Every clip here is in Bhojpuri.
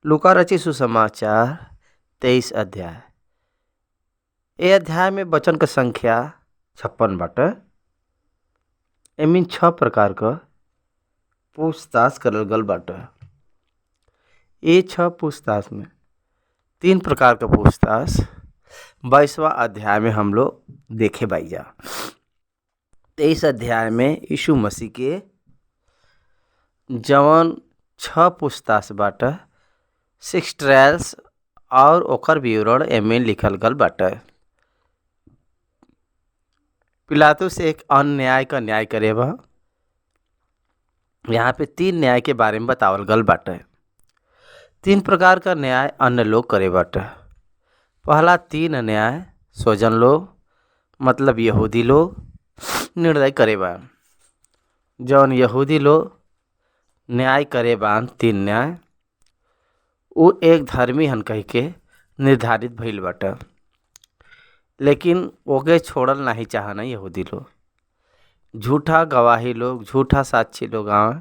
लूका रचित सुसमाचार 23 अध्याय। ए अध्याय में वचन क संख्या 56 बाटे। एमिन 6 प्रकार क पूछताछ करल गल बाटे। ये 6 पूछताछ में 3 प्रकार क पूछताछ 22वां अध्याय में हम लोग देखे बाईजा। 23 अध्याय में यीशु मसीह के जवन 6 पूछताछ बाटे 6 ट्रायल्स और ओकर विवरण एमे लिखल गल बाटे। पिलातुस एक अन्याय का न्याय करे बा। यहाँ पे 3 न्याय के बारे में बतावल गल बाटे। 3 प्रकार का न्याय अन्य लोग करे बाटे। पहला 3 न्याय स्वजन लोग मतलब यहूदी लोग निर्णय करे बा। जौन यहूदी लोग न्याय करे बान 3 न्याय वो एक धर्मी हन कह के निर्धारित भइल बाटे, लेकिन ओके छोड़ल नहीं चाहना यहूदी लोग। झूठा गवाही लोग, झूठा साक्षी लोग आवे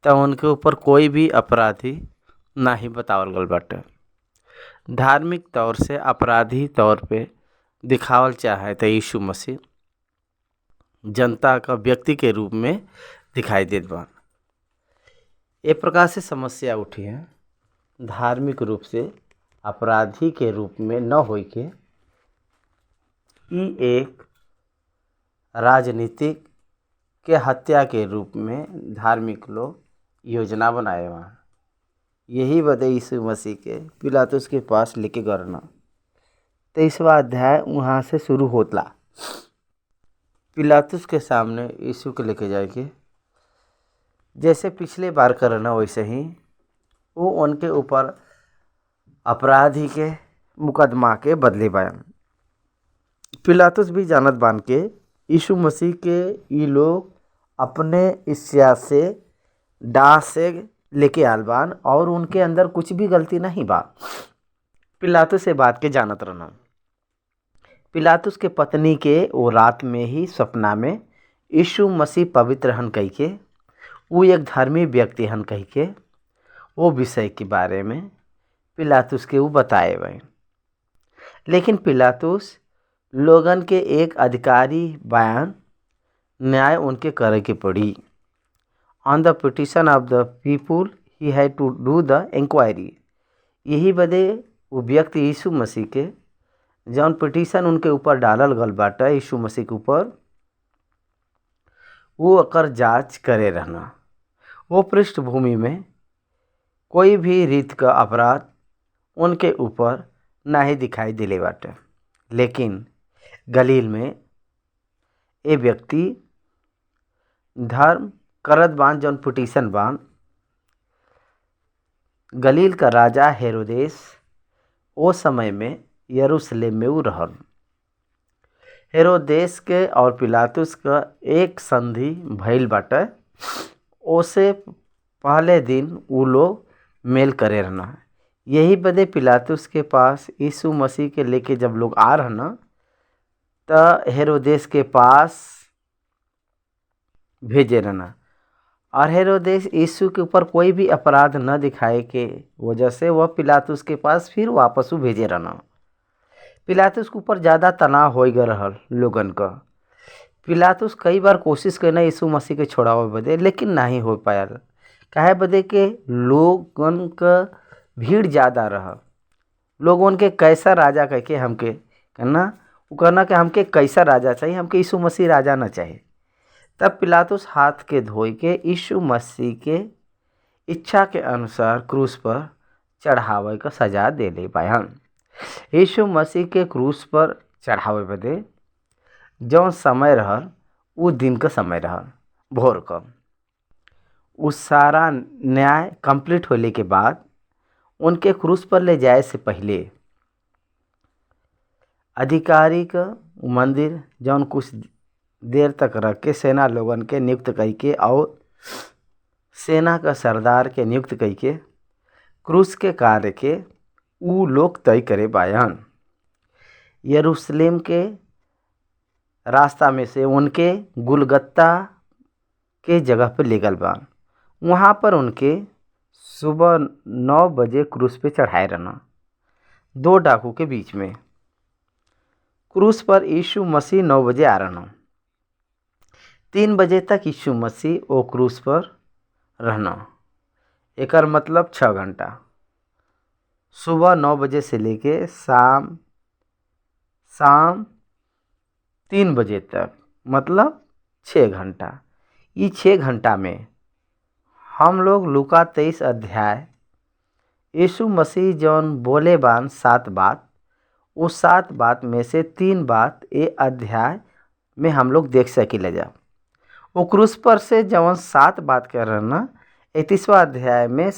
तो उनके ऊपर कोई भी अपराधी नहीं बतावल गल बाटे। धार्मिक तौर से अपराधी तौर पे दिखावल चाहे तो यीशु मसीह जनता का व्यक्ति के रूप में दिखाई देत बा। ए प्रकार से समस्या उठी है धार्मिक रूप से अपराधी के रूप में न होई के ई एक राजनीतिक के हत्या के रूप में धार्मिक लोग योजना बनाए वहाँ। यही बदे यीशु मसीह के पिलातुस के पास लेके गरना। 23वां अध्याय वहाँ से शुरू होतला। पिलातुस के सामने यीशु के लेके जाए के जैसे पिछले बार करना वैसे ही वो उनके ऊपर अपराधी के मुकदमा के बदले बयान। पिलातुस भी जानत बान के यीशु मसीह के ये लोग अपने इच्छा से डाह से लेके आल बान और उनके अंदर कुछ भी गलती नहीं बा। पिलातुस से बात के जानत रहना। पिलातुस के पत्नी के वो रात में ही सपना में यीशु मसीह पवित्र हन कह के वो एक धर्मी व्यक्ति हन कह के वो विषय के बारे में पिलातुस के वो बताए गए। लेकिन पिलातुस लोगन के एक अधिकारी बयान न्याय उनके करे के पड़ी। On the petition of the people he had to do the inquiry. यही बदे वो व्यक्ति यीशु मसीह के जौन पिटिशन उनके ऊपर डालल गल बाटे यीशु मसीह के ऊपर वो अकर जांच करे रहना। वो पृष्ठभूमि में कोई भी रीत का अपराध उनके ऊपर नहीं दिखाई दिले बाटे। लेकिन गलील में ए व्यक्ति धर्म करत बान जौन पिटिशन बान। गलील का राजा हेरोदेस ओ समय में यरूशलेम में वो रहल। हेरोदेस के और पिलातुस का एक संधि भइल बाटे। ओसे पहले दिन वो लोग मेल करे रहना। यही बदे पिलातुस के पास यीशु मसीह के लेके जब लोग आ रहना तो हेरोदेस के पास भेजे रहना। और हेरोदेस यीशु के ऊपर कोई भी अपराध न दिखाए के वजह से वह पिलातुस के पास फिर वापस भेजे रहना। पिलातुस के ऊपर ज़्यादा तनाव हो गए रहल लोगन का। पिलातुस कई बार कोशिश करना यीशु मसीह के छोड़ावे बदे लेकिन नहीं हो पायल। काहे बदे के लोगन का भीड़ ज़्यादा रहा। लोग उनके कैसा राजा कह के हमके कहना वो कहना कि हमके कैसा राजा चाहिए, हमके यीशु मसीह राजा न चाहिए। तब पिलातुस हाथ के धोई के यीशु मसीह के इच्छा के अनुसार क्रूस पर चढ़ावे का सजा दे ले बयान। यीशु मसीह के क्रूस पर चढ़ावे बदे जौन समय रहल वो दिन का समय रहल भोर का। उस सारा न्याय कंप्लीट होने के बाद उनके क्रूस पर ले जाए से पहले अधिकारी का मंदिर जौन कुछ देर तक रख के सेना लोगन के नियुक्त कई के और सेना का सरदार के नियुक्त कई के क्रूस के कार्य के वो लोग तय करे बयान। यरूशलेम के रास्ता में से उनके गुलगत्ता के जगह पर ले गल बा। वहाँ पर उनके सुबह 9 बजे क्रूस पे चढ़ाए रहना, दो डाकू के बीच में। क्रूस पर यीशु मसीह 9 बजे आ रहना, 3 बजे तक यीशु मसीह वो क्रूस पर रहना। एकर मतलब 6 घंटा, सुबह 9 बजे से लेके शाम शाम 3 बजे तक, मतलब 6 घंटा। ये 6 घंटा में हम लोग लूका 23 अध्याय यीशु मसीह जौन बोले बान 7 बात, उस 7 बात में से 3 बात ये अध्याय में हम लोग देख सकीले जा। वो क्रूस पर से जौन 7 बात कर रहे ना, 31वां अध्याय में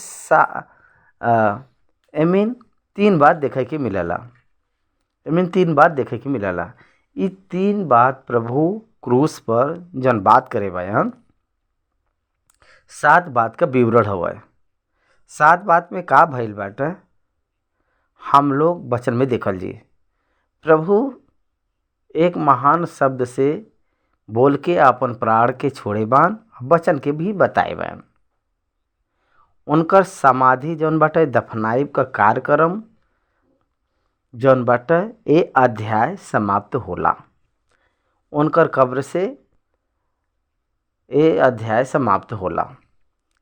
एमीन 3 बात देखे के मिलला। एमीन 3 बात देखे के मिलला। ये 3 बात प्रभु क्रूस पर जौन बात करे बयान 7 बात का विवरण हुआ है। 7 बात में का भइल बाटे हम लोग वचन में देखल जी। प्रभु एक महान शब्द से बोल के अपन प्राण के छोड़े बान, वचन के भी बताए बान। उनकर समाधि जौन बाटे दफनाइब का कार्यक्रम जौन बाटे ये अध्याय समाप्त होला। उनकर कब्र से ये अध्याय समाप्त होला।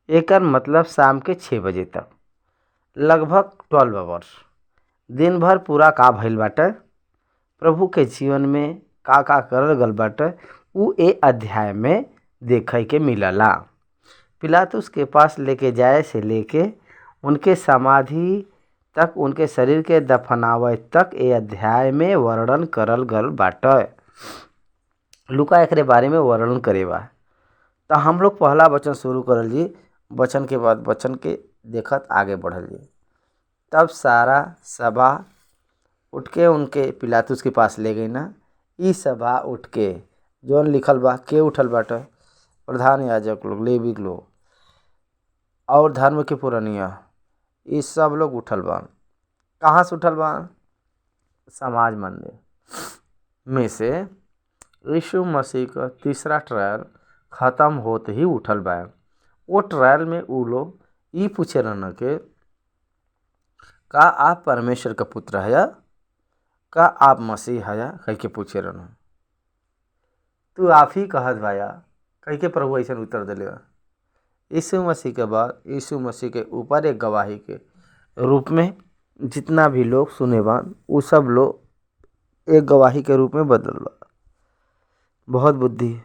एकर मतलब शाम के 6 बजे तक, लगभग 12 आवर्स, दिन भर पूरा का भइल बाटे, प्रभु के जीवन में का करल गल बाटे, उ ए अध्याय में देखे के मिलला। पिलातुस के पास लेके जाए से लेके उनके समाधि तक, उनके शरीर के दफनावे तक ए अध्याय में वर्णन करल गल बाटे। लूका एकरे बारे में वर्णन करेबा। तो हम लोग पहला वचन शुरू करल जी, वचन के बाद वचन के देखत आगे बढ़ल जी। तब सारा सभा उठ के उनके पिलातुस के पास ले गई ना। ई सभा उठ के जौन लिखल बा के उठल बाटे, प्रधान याजक लोग, लेवीक लोग और धर्म के पुरनिया, ये सब लोग उठल बा। कहाँ से उठल बा? समाज मंदिर में से यीशु मसीह का तीसरा ट्रायल ख़त्म होते ही उठल बा। वो ट्रायल में वो लोग ये पूछे रहना के का आप परमेश्वर का पुत्र है, का आप मसीह है, कह के पूछे रहना। तू आप ही कहत भाया, कह के प्रभु ऐसा उत्तर दिले। यीशु मसीह के बाद यीशु मसीह के ऊपर एक गवाही के रूप में जितना भी लोग सुने बान, वो सब लोग एक गवाही के रूप में बदल बा। बहुत बुद्धि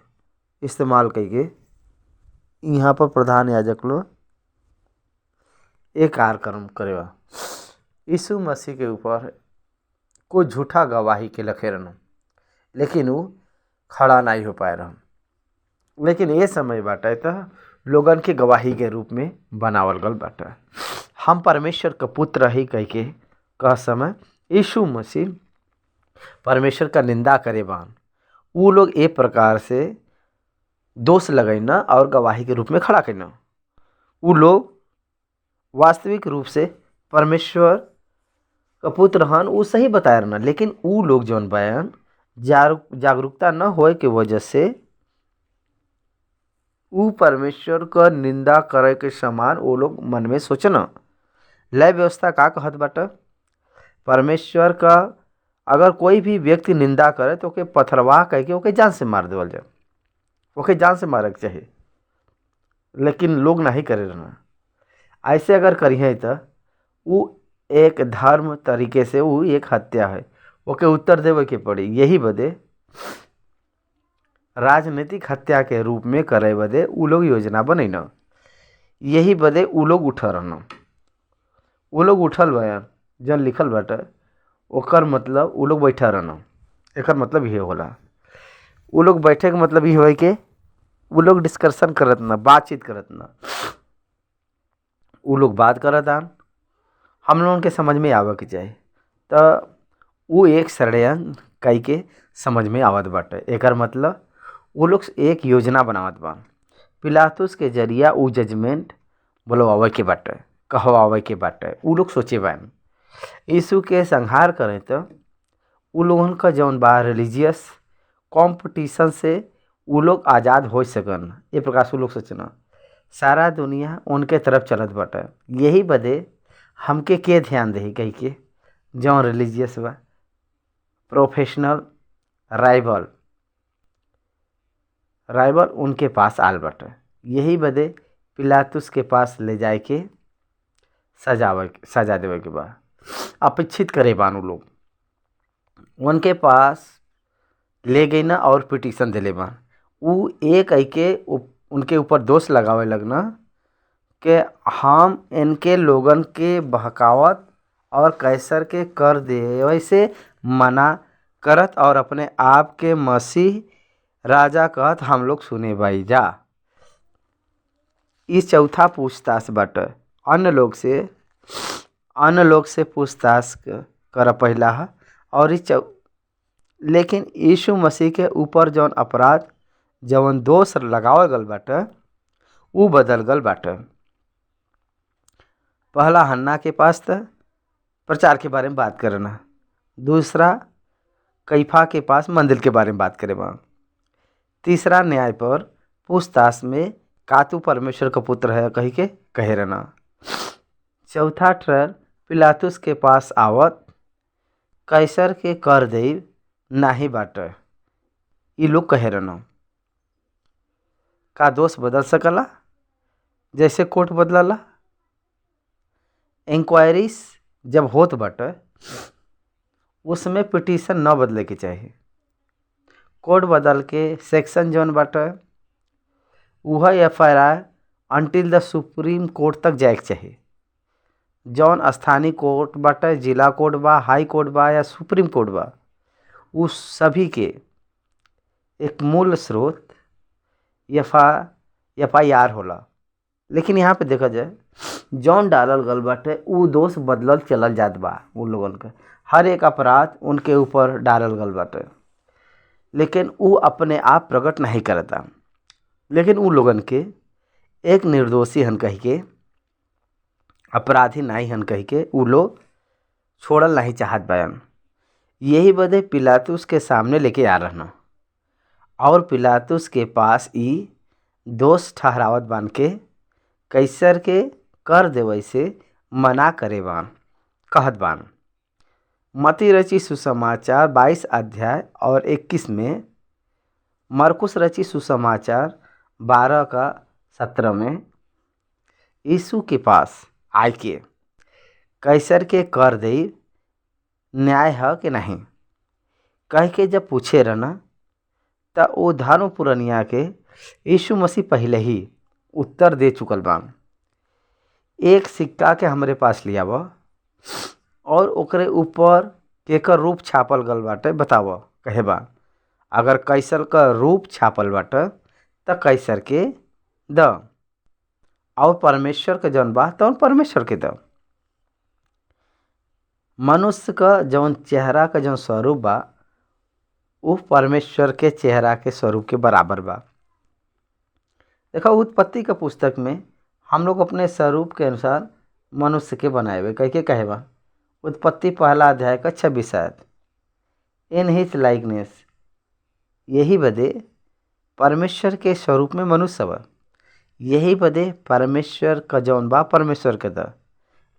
इस्तेमाल करके यहाँ पर प्रधान याजक लोग एक कार्यक्रम करेगा। यीशु मसीह के ऊपर कोई झूठा गवाही के लखे रहना, लेकिन वो खड़ा नहीं हो पाए रहा। लेकिन ये समय बाटे तो लोगन के गवाही के रूप में बनावल गल बाटे। हम परमेश्वर का पुत्र ही कह के कह समय यीशु मसीह परमेश्वर का निंदा करे बान, वो लोग एक प्रकार से दोष लगैना और गवाही के रूप में खड़ा करना। वो लोग वास्तविक रूप से परमेश्वर का पुत्र हन, वो सही बताए रहना, लेकिन वो लोग जौन बयान जागरूकता न होए के वजह से वो परमेश्वर का निंदा करे के समान वो लोग मन में सोचना। लय व्यवस्था का कहत बाटे, परमेश्वर का अगर कोई भी व्यक्ति निंदा करे तो ओके पथरवाह कह के ओके जान से मार देवल जाए, ओके जान से मारे के चाहिए। लेकिन लोग नहीं करे रहना। ऐसे अगर करिए तो वो एक धर्म तरीके से वो एक हत्या है, ओके उत्तर देवे के पड़ी। यही बदे राजनीतिक हत्या के रूप में करे बदे वो लोग योजना बनैना। यही बदे वो लोग उठ रहना। वो लोग उठल बयान जन लिखल बाटे, ओकर मतलब वो लोग बैठा रहना। एकर मतलब ये होला, वो लोग बैठे के मतलब ये हो कि वो लोग डिस्कशन करत ना, बातचीत करत ना। वो लोग बात करत आन, हम लोगों के समझ में आवे के चाहिए। तो वो एक षड्यंत्र कई के समझ में आवत बाटे। एकर मतलब वो लोग एक योजना बनावत बा। पिलातुस के जरिया वो जजमेंट बुलवावे के बाटे, कहवावे के बाटे। वो लोग सोचे बान यीशु के संहार करें तो वो लोगन का जौन बा रिलीजियस कंपटीशन से वो लोग आज़ाद हो सकन। ये प्रकार से लोग सोचना। सारा दुनिया उनके तरफ चलत बाटे। यही बदे हमके के ध्यान दही कही के जौन रिलीजियस बा प्रोफेशनल राइवल राइवल उनके पास आल बाटे। यही बदे पिलातुस के पास ले जाए के सजा देवे के बा अपेक्षित करे बानू लोग उनके पास ले गई ना और पिटीशन दिले बान। उ एक के उनके ऊपर दोष लगावे लगना कि हम इनके लोगन के बहकावत और कैसर के कर देवे से मना करत और अपने आप के मसीह राजा कहत हम लोग सुने भाई जा। इस चौथा पूछताछ बाटे अन्य लोग से पूछताछ कर पहला है और लेकिन यीशु मसीह के ऊपर जौन अपराध जौन दोष लगावल गल बाटे उ बदल गल बाटे। पहला हन्ना के पास तो प्रचार के बारे में बात करना, दूसरा कैफा के पास मंदिर के बारे में बात करे बा, तीसरा न्याय पर पूछताछ में का तू परमेश्वर का पुत्र है कही के कहे रहना, चौथा ट्रायल पिलातुस के पास आवत कैसर के कर दे नाही बाटे ये लोग कहे रहना। का दोष बदल सकला जैसे कोर्ट बदलला? इंक्वायरीज जब होत बाटे उसमें पिटीशन न बदले के चाहिए। कोड बदल के सेक्शन जौन बाटे वह एफआईआर अंटिल द सुप्रीम कोर्ट तक जाए के चाहिए। जौन स्थानीय कोर्ट बाटे, जिला कोर्ट बा, हाई कोर्ट बा या सुप्रीम कोर्ट बा, उस सभी के एक मूल स्रोत एफआईआर होला। लेकिन यहाँ पे देखा जाए जौन डालल गल बाटे उ दोष बदलल चलल जात बा। उन लोगन के हर एक अपराध उनके ऊपर डालल गल बाटे लेकिन उ अपने आप प्रकट नहीं करता। लेकिन उ लोगन के एक निर्दोषी हन कही के, अपराधी नहीं हन कही के उ लोग छोड़ल नहीं चाहत बयान। यही बदे पिलातुस के सामने लेके आ रहना और पिलातुस के पास ई दोष ठहरावत बान के कैसर के कर देवे से मना करे बान कहत बान। मती रची सुसमाचार 22 अध्याय और 21 में, मरकुस रची सुसमाचार 12 का 17 में यीशु के पास आए के कैसर के कर दे न्याय है कि नहीं कह के जब पूछे रहना तो वो धर्म पुरनिया के यीशु मसीह पहले ही उत्तर दे चुकल बान। एक सिक्का के हमरे पास लिया बा और ओकरे ऊपर केकर रूप छापल गल बाटे बताव कहे बा। अगर कैसर का रूप छापल बाटे तो कैसर के द और परमेश्वर के जौन बा तौन परमेश्वर के द। मनुष्य का जौन चेहरा का जौन स्वरूप बा वो परमेश्वर के चेहरा के स्वरूप के बराबर बा। देखो उत्पत्ति का पुस्तक में हम लोग अपने स्वरूप के अनुसार मनुष्य के बनाए हुए कह के कहे बा। उत्पत्ति पहला अध्याय का 26 आयत, इन हिज लाइकनेस। यही बदे परमेश्वर के स्वरूप में मनुष्य बा। यही बदे परमेश्वर का जौन बा परमेश्वर के द।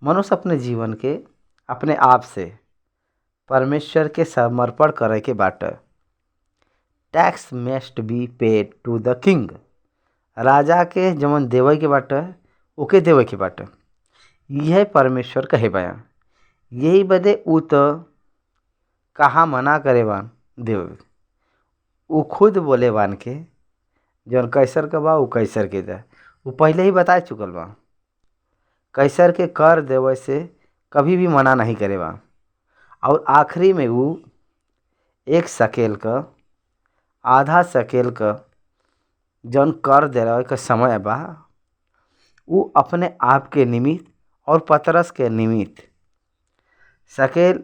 मनुष्य अपने जीवन के अपने आप से परमेश्वर के समर्पण करे के बाटे। Tax must be paid to the king. राजा के जवन देवे के बाटे ओके देवे के बाटे। यह परमेश्वर कहे बयान। यही बदे उ तो कहाँ मना करे बान देवे, उ खुद बोले बान के जौन कैसर का बा उ कैसर के दे। वो पहले ही बता चुकल बा कैसर के कर देवे से कभी भी मना नहीं करे बा। और आखिरी में वो 1 शकेल का आधा शकेल का जौन कर देवे का समय बा वो अपने आप के निमित्त और पतरस के निमित्त शकेल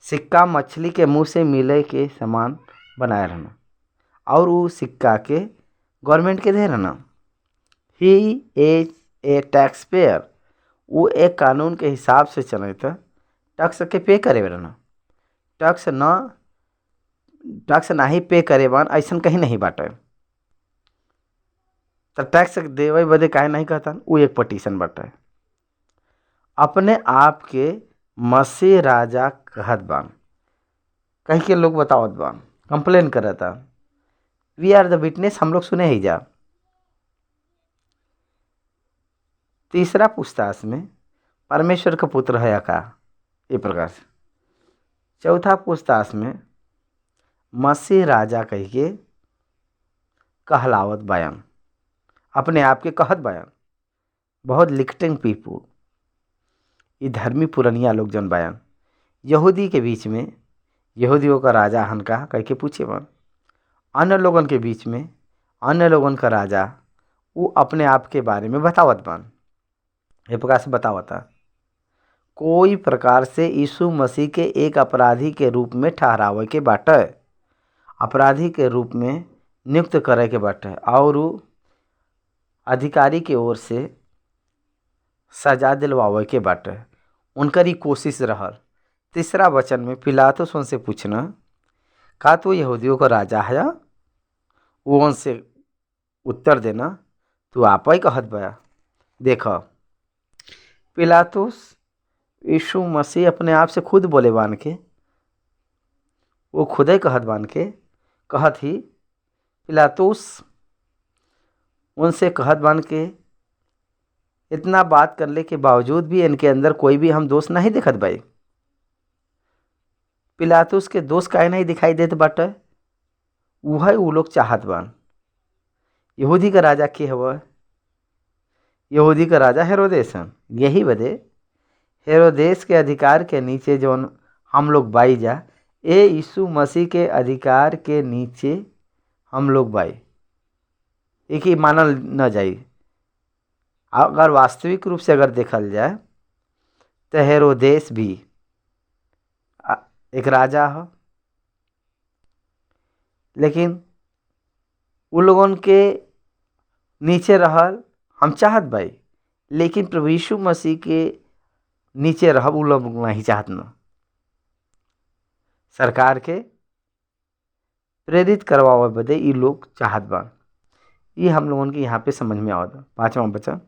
सिक्का मछली के मुंह से मिले के समान बनाए रहना और वो सिक्का के गवर्नमेंट के दे रहना। He is a tax payer. वो एक कानून के हिसाब से चले तो टैक्स के पे करे रहना। टैक्स नहीं पे करे बान ऐसा कहीं नहीं बाटे। तो टैक्स देवे बदे काहे नहीं कहतन, वो एक पटिशन बाटे। अपने आप के मसीह राजा कहत बान, कहीं के लोग बतावत बान, कंप्लेन करता, वी आर द विटनेस, हम लोग सुने ही जा। तीसरा पूछताछ में परमेश्वर का पुत्र है का, ये प्रकार से। चौथा पूछताछ में मसीह राजा कह के कहलावत बयान, अपने आप के कहत बयान। बहुत लिखटिंग पीपल, ये धर्मी पुरनिया लोग जन बयान यहूदी के बीच में, यहूदियों का राजा हन का कह के पूछे बन, अन्य लोगन के बीच में अन्य लोगन का राजा, वो अपने आप के बारे में बतावत बन। ये प्रकार से बतावता, कोई प्रकार से यीशु मसीह के एक अपराधी के रूप में ठहरावे के बाटे, अपराधी के रूप में नियुक्त करे के बाटे, और अधिकारी के ओर से सजा दिलवावे के बाटे, उनकर ही कोशिश रहल। तीसरा वचन में पिलातुस उनसे पूछना, का तो यहूदियों का राजा है? वो उनसे उत्तर देना, तू आप ही कहत बया। देखो, पिलातुस यीशु मसीह अपने आप से खुद बोले बान के, वो खुद ही कहत बान के, कहत ही पिलातुस उनसे कहत बान के, इतना बात करने के बावजूद भी इनके अंदर कोई भी हम दोष नहीं दिखत भाई। पिलातुस के दोष काहे नहीं दिखाई देत बाटे? वह वो लोग चाहत बान। यहूदी का राजा के हवा? यहूदी का राजा हेरोदेस हन। यही बदे हेरोदेस के अधिकार के नीचे जौन हम लोग बाई जा, ए यीशु मसीह के अधिकार के नीचे हम लोग बाई, एक ही मानल न जाई। अगर वास्तविक रूप से अगर देखल जाए तो हेरोदेस भी एक राजा है, लेकिन उन लोगों के नीचे रहल हम चाहत भाई, लेकिन प्रभु यीशु मसीह के नीचे रहब उ लोग नहीं चाहत न। सरकार के प्रेरित करवावे बदे ये लोग चाहत बा। ये हम लोगों के यहाँ पे समझ में आवत। पांचवा वचन,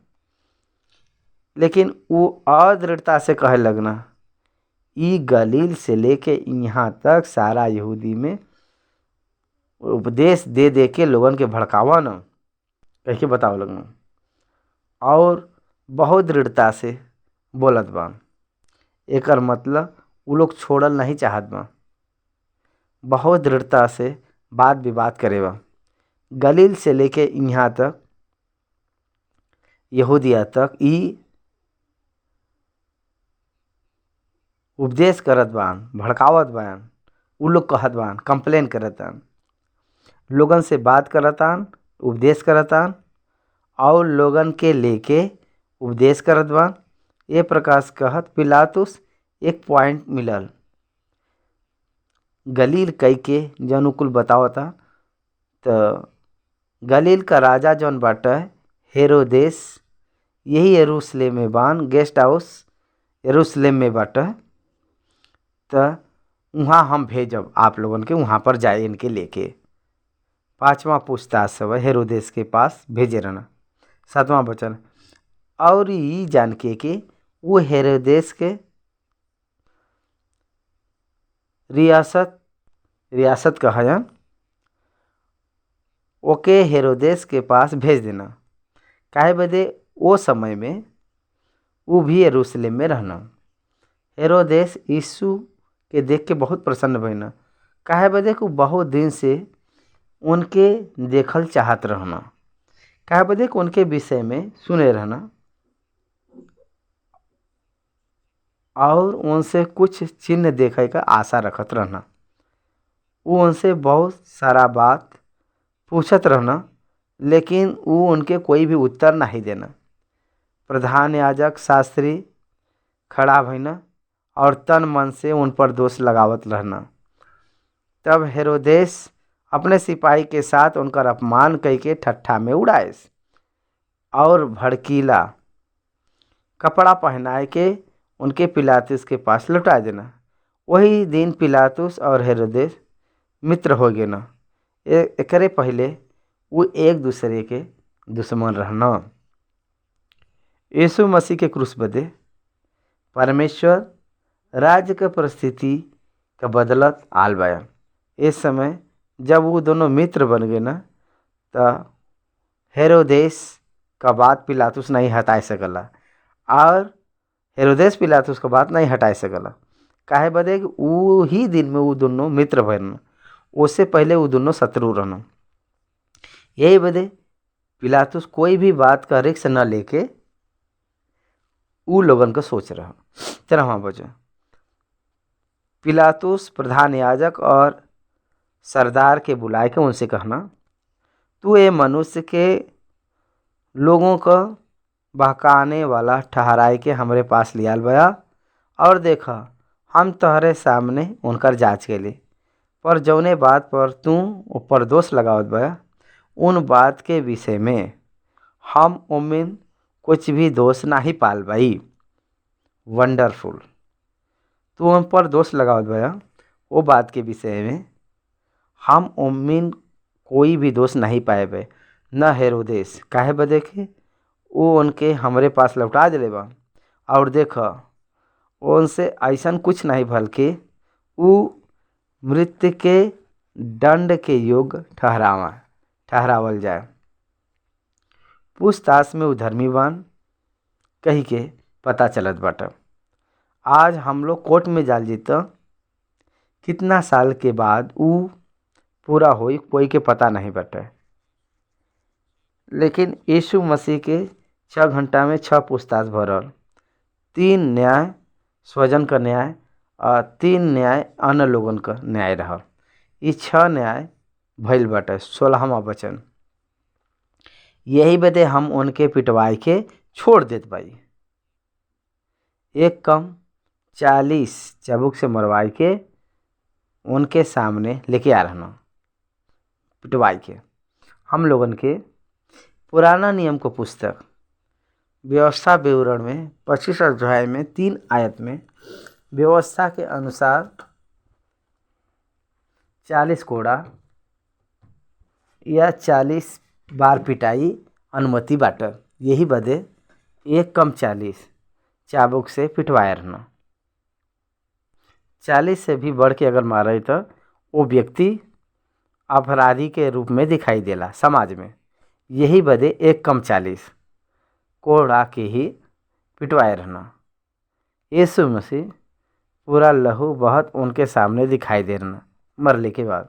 लेकिन वो अदृढ़ता से कहे लगना, ई गलील से लेके यहाँ तक सारा यहूदी में उपदेश दे दे के लोगन के भड़कावा न, कह के बताओ लगना, और बहुत दृढ़ता से बोलत बा। एकर मतलब वो लोग छोड़ल नहीं चाहत बा, बहुत दृढ़ता से बात विवाद करे बा। गलील से लेके यहाँ तक यहूदिया तक ई उपदेश करत बान, भड़कावत बान। उ लोग कहत बान, कंप्लेन करतान, लोगन से बात करतान, उपदेश करतान, और लोगन के लेके उपदेश करत बान। ये प्रकाश कहत पिलातुस एक पॉइंट मिलल, गलील कई के जन कुल बतावता। तो गलील का राजा जौन बाटा हेरोदेस, यही यरूशलेम में बान, गेस्ट हाउस यरूशलेम में बाटा। तो वहाँ हम भेजब आप लोगन के, वहाँ पर जाए इनके लेके। पांचवा पूछताछ सब हेरोदेस के पास भेजे रहना। सातवां वचन, और ये जान के कि वो हेरोदेस के रियासत कहन, ओके हेरोदेस के पास भेज देना। काहे बदे? वो समय में वो भी यरूशलेम में रहना। हेरोदेस यीशु के देख के बहुत प्रसन्न भइना। काहे बदे? को बहुत दिन से उनके देखल चाहत रहना। काहे बदे? को उनके विषय में सुने रहना, और उनसे कुछ चिन्ह देखे का आशा रखत रहना। वो उनसे बहुत सारा बात पूछत रहना, लेकिन वो उनके कोई भी उत्तर नहीं देना। प्रधान याजक शास्त्री खड़ा भइना और तन मन से उन पर दोष लगावत रहना। तब हेरोदेस अपने सिपाही के साथ उनका अपमान करके ठट्ठा में उड़ाए और भड़कीला कपड़ा पहनाए के उनके पिलातुस के पास लौटा देना। वही दिन पिलातुस और हेरोदेस मित्र हो गए न। एकरे पहले वो एक दूसरे के दुश्मन रहना। यीशु मसीह के क्रूस बदे परमेश्वर राज्य के परिस्थिति का बदलत आल बाया। इस समय जब वो दोनों मित्र बन गए ना, तो हेरोदेस का बात पिलातुस नहीं हटा सकला, और हेरोदेस पिलातुस का बात नहीं हटा सकला। काहे बदे कि वो ही दिन में वो दोनों मित्र बन, उससे पहले वो दोनों शत्रु रहना। यही बदे पिलातुस कोई भी बात का रिक्स न लेके ऊ लोगन को सोच रहा। चलो हाँ बच्चों, पिलातुस प्रधान याजक और सरदार के बुलाए के उनसे कहना, तू ये मनुष्य के लोगों को बहकाने वाला ठहराए के हमरे पास लियाल बया, और देखा हम तोहरे सामने उनकर जांच के लिए, पर जौने बात पर तू ऊपर दोष लगावत बया उन बात के विषय में हम उमिन कुछ भी दोष नहीं पाल भाई। वंडरफुल, तू हम पर दोष लगावत बया वो बात के विषय में हम उमिन कोई भी दोष नहीं पाए बे, न हेरोदेस। काहे बदे के वो उनके हमरे पास लौटा दिले बा, और देख उनसे ऐसा कुछ नहीं भल के वो मृत्यु के दंड के योग्य ठहरावल जाए। पूछताछ में वो धर्मीवान कही के पता चलत बाटा। आज हम लोग कोर्ट में जाल जीता, कितना साल के बाद वो पूरा होई कोई के पता नहीं बाटे। लेकिन यीशु मसीह के 6 घंटा में 6 पूछताछ भरल, 3 न्याय स्वजन का न्याय और 3 न्याय अन्य लोगन का न्याय रहल। ये 6 न्याय भइल बाटे। 16वां वचन, यही बदे हम उनके पिटवाई के छोड़ देत बाई, एक कम 40 चाबुक से मरवाई के उनके सामने लेके आ रहना पिटवाई के। हम लोगन के पुराना नियम को पुस्तक व्यवस्था विवरण में 25 अध्याय में 3 आयत में व्यवस्था के अनुसार 40 कोड़ा या 40 बार पिटाई अनुमति बाटे। यही बदे एक कम 40 चाबुक से पिटवाया रहना। 40 से भी बढ़ के अगर मारे तो वो व्यक्ति अपराधी के रूप में दिखाई देला समाज में। यही बदे एक कम 40 कोड़ा के ही पिटवाए रहना। यीशु मसीह पूरा लहू बहुत उनके सामने दिखाई दे रहना मरने के बाद,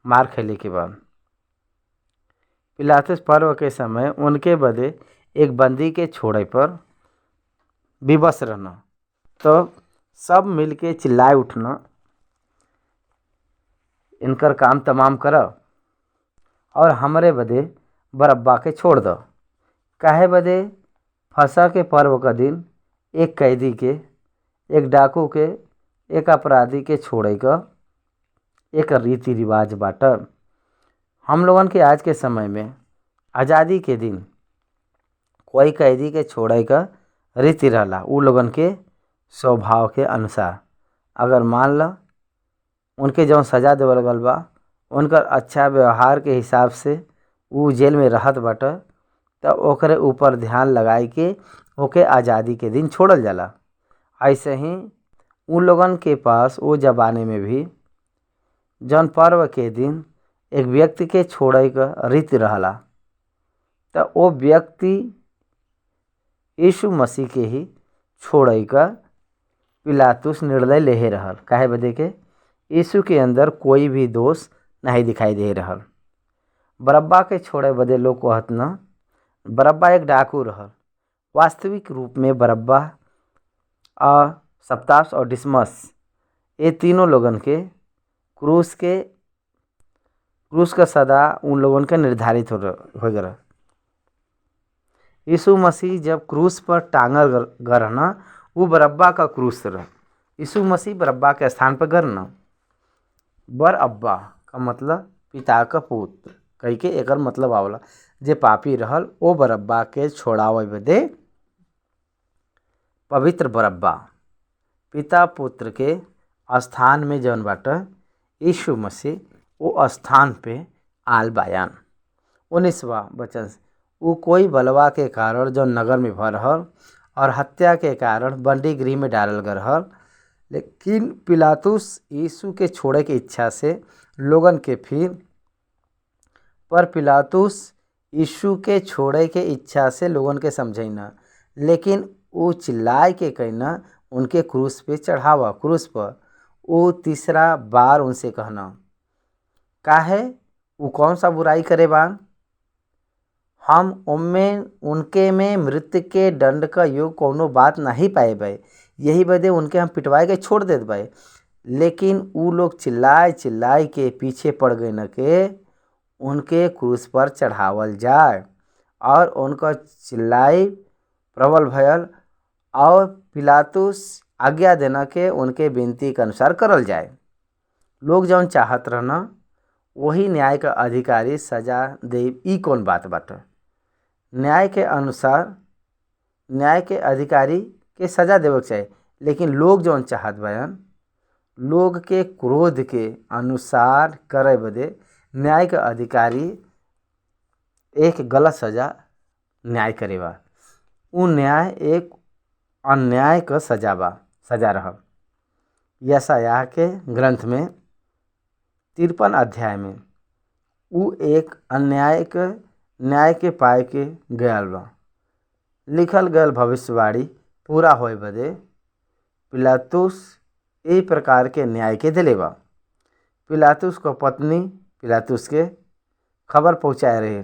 मार खेले के बाद। पिलातुस पर्व के समय उनके बदे एक बंदी के छोड़े पर विवश रहना, तो सब मिलके चिल्लाए उठना, इनकर काम तमाम कर और हमरे बदे बरअब्बा के छोड़ दो। काहे बदे फसह के पर्व का दिन एक कैदी के, एक डाकू के, एक अपराधी के छोड़े का एक रीति रिवाज बाटा। हम लोगन के आज के समय में आज़ादी के दिन कोई कैदी के छोड़े का रीति रहला उ लोगन के स्वभाव के अनुसार। अगर मान लो उनके जौन सजा देवल गल बा उनकर अच्छा व्यवहार के हिसाब से वो जेल में रहत बाटे, तो ओकरे ऊपर ध्यान लगाई के ओके आज़ादी के दिन छोड़ल जाला। ऐसे ही उन लोगन के पास वो ज़माने में भी जौन पर्व के दिन एक व्यक्ति के छोड़े का रीति रहला, तो वो व्यक्ति यीशु मसीह के ही छोड़े का पिलातुस निर्णय ले रहल। काहे बदे के यीशु के अंदर कोई भी दोष नहीं दिखाई दे रहल। बरअब्बा के छोड़े बदे लोग कहत न, बरअब्बा एक डाकू रहल। वास्तविक रूप में बरअब्बा और सप्तास और डिसमस ये तीनों लोगन के क्रूस का सदा उन लोगन के निर्धारित हो गया। यीशु मसीह जब क्रूस पर टांगल गरना वो बरअब्बा का क्रूस रहा। यीशु मसीह बरअब्बा के स्थान पर गरना। बरअब्बा का मतलब पिता का पुत्र कही के एकर मतलब आवला जे पापी रहल ओ बरअब्बा के छोड़ावे बदे पवित्र बरअब्बा पिता पुत्र के स्थान में जौन बाटे यीशु मसीह वो स्थान पे आल बायान। 19वां वचन वो कोई बलवा के कारण जो नगर में भर रहल और हत्या के कारण बंदी गृह में डालल गए रहल। लेकिन पिलातुस यीशु के छोड़े के इच्छा से लोगन के पिलातुस यीशु के छोड़े के इच्छा से लोगन के समझैना, लेकिन वो चिल्लाए के कहना उनके क्रूस पे चढ़ावा। क्रूस पर वो तीसरा बार उनसे कहना, काहे वो कौन सा बुराई करे बान, हम उनमें उनके में मृत्यु के दंड का योग कोनो बात नहीं पाए भाई, यही बदे उनके हम पिटवाए के छोड़ देते भाई। लेकिन वो लोग चिल्लाए चिल्लाए के पीछे पड़ गए न के उनके क्रूस पर चढ़ावल जाए, और उनका चिल्लाई प्रबल भयल और पिलातुस आज्ञा देना के उनके विनती के अनुसार करल जाए। लोग जौन चाहत रहना वही न्याय का अधिकारी सजा दे। ई कौन बात बाटे, न्याय के अनुसार न्याय के अधिकारी के सजा देवे के चाहिए, लेकिन लोग जौन चाहत बयान लोग के क्रोध के अनुसार करे बदे न्याय का अधिकारी एक गलत सजा न्याय करेवा। उ न्याय एक अन्याय का सजा रहा। यशायाह के ग्रंथ में 53 अध्याय में उ एक अन्याय के न्याय के पाए के गयल बा। लिखल गयल भविष्यवाणी पूरा होए बदे पिलातुस ए प्रकार के न्याय के दिले बा। पिलातुस को पत्नी पिलातुस के खबर पहुँचाए रहे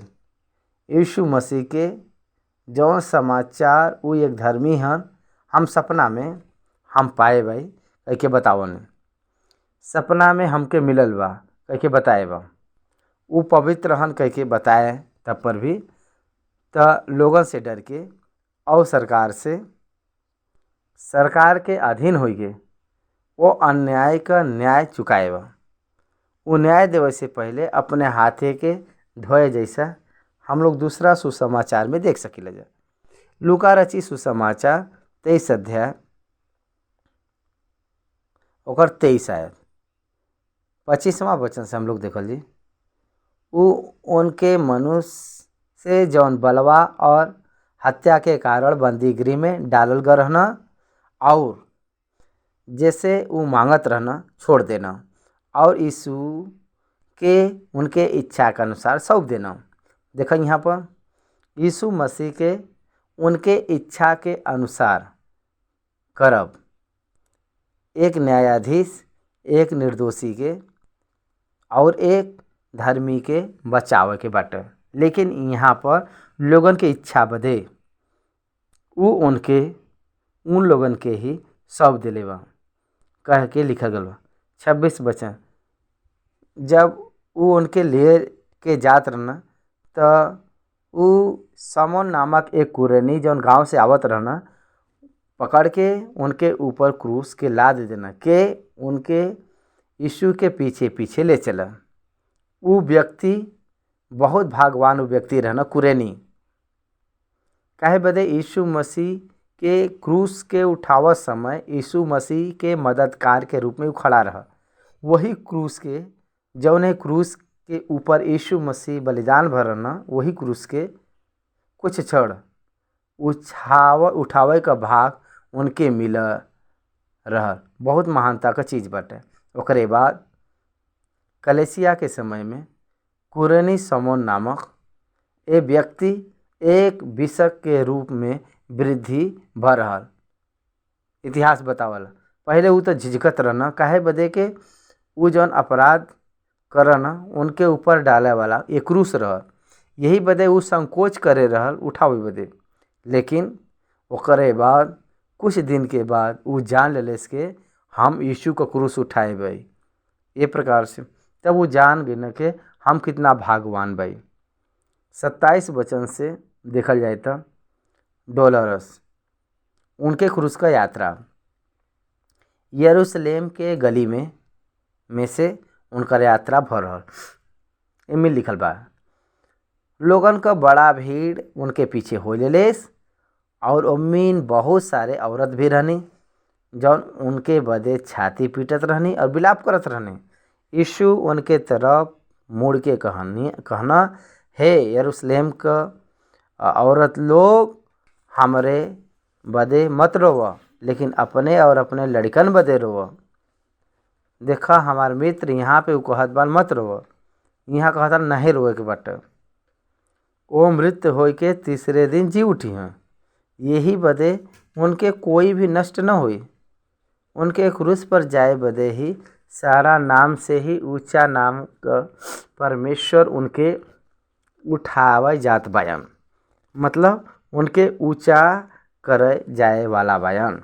यीशु मसीह के जौन समाचार वो एक धर्मी हन, हम सपना में हम पाए भाई कह के बतावन, सपना में हमके मिलल बा कह के बताए बा। वो पवित्र हन कह के बताए, तब पर भी त लोगन से डर के और सरकार के अधीन हो गए वो अन्याय का न्याय चुकाए बा। वो न्याय देवे से पहले अपने हाथे के धोए, जैसा हम लोग दूसरा सुसमाचार में देख सकीला जा। लूका रची सुसमाचार 23 अध्याय ओकर 23 आयत 25वां वचन से हम लोग देखल जी। वो उनके मनुष्य से जौन बलवा और हत्या के कारण बंदी गृह में डालल गए रहना, और जैसे वो मांगत रहना छोड़ देना, और यीशु के उनके इच्छा के अनुसार सौंप देना। देखो यहाँ पर यीशु मसीह के उनके इच्छा के अनुसार करब, एक न्यायाधीश एक निर्दोषी के और एक धर्मी के बचाव के बाटे। लेकिन यहाँ पर लोगन के इच्छा बदे वो उन लोगन के ही सौंप दिले बा कह के लिखल गल बा। 26 वचन, जब वो उनके ले के जात रहना तो वो समोन नामक एक कुरेनी जौन गांव से आवत रहना पकड़ के उनके ऊपर क्रूस के लाद देना के उनके यीशु के पीछे पीछे ले चला। वो व्यक्ति बहुत भागवान व्यक्ति रहना कुरेनी, काहे बदे यीशु मसीह के क्रूस के उठावत समय यीशु मसीह के मददगार के रूप में वो खड़ा रहा। वही क्रूस के जौने क्रूस के ऊपर यीशु मसीह बलिदान भरना, वही क्रूस के कुछ क्षण उठावे का भाग उनके मिल रहा। बहुत महानता का चीज़ बाटे। ओकरे बाद कलेसिया के समय में कुरेनी समोन नामक ए व्यक्ति एक बिशप के रूप में वृद्धि भर रहा। इतिहास बतावला पहले वो तो झिझकत रहना, काहे बदे के वो जौन अपराध करना उनके ऊपर डाले वाला एक क्रूस रहा, यही बदे वो संकोच करे रहल उठावे बदे। लेकिन ओकरे बाद कुछ दिन के बाद वो जान लेस के हम यीशु का क्रूस उठाए भाई, ये प्रकार से तब वो जान गए न के हम कितना भागवान भाई। 27 वचन से देखल जाए तो डॉलरस उनके क्रूस का यात्रा यरूशलेम के गली में से उनका यात्रा भर रहा। इनमें लिखल बा लोगन का बड़ा भीड़ उनके पीछे हो लेस, और उम्मीन बहुत सारे औरत भी रहनी जौन उनके बदे छाती पीटत रहनी और विलाप करत रहनी। यीशु उनके तरफ मुड़ के कहना, हे यरूशलेम का औरत लोग हमरे बदे मत रोव, लेकिन अपने और अपने लड़कन बदे रोव। देखा हमार मित्र यहाँ पे उ कहत बान मत रोव, यहाँ कहता नहीं रोए के बाटे। वो मृत्यु होय के तीसरे दिन जी उठी हैं, यही बदे उनके कोई भी नष्ट न हुई। उनके क्रूस पर जाए बदे ही सारा नाम से ही ऊंचा नाम का परमेश्वर उनके उठावे जात बायन, मतलब उनके ऊंचा करे जाए वाला बायन।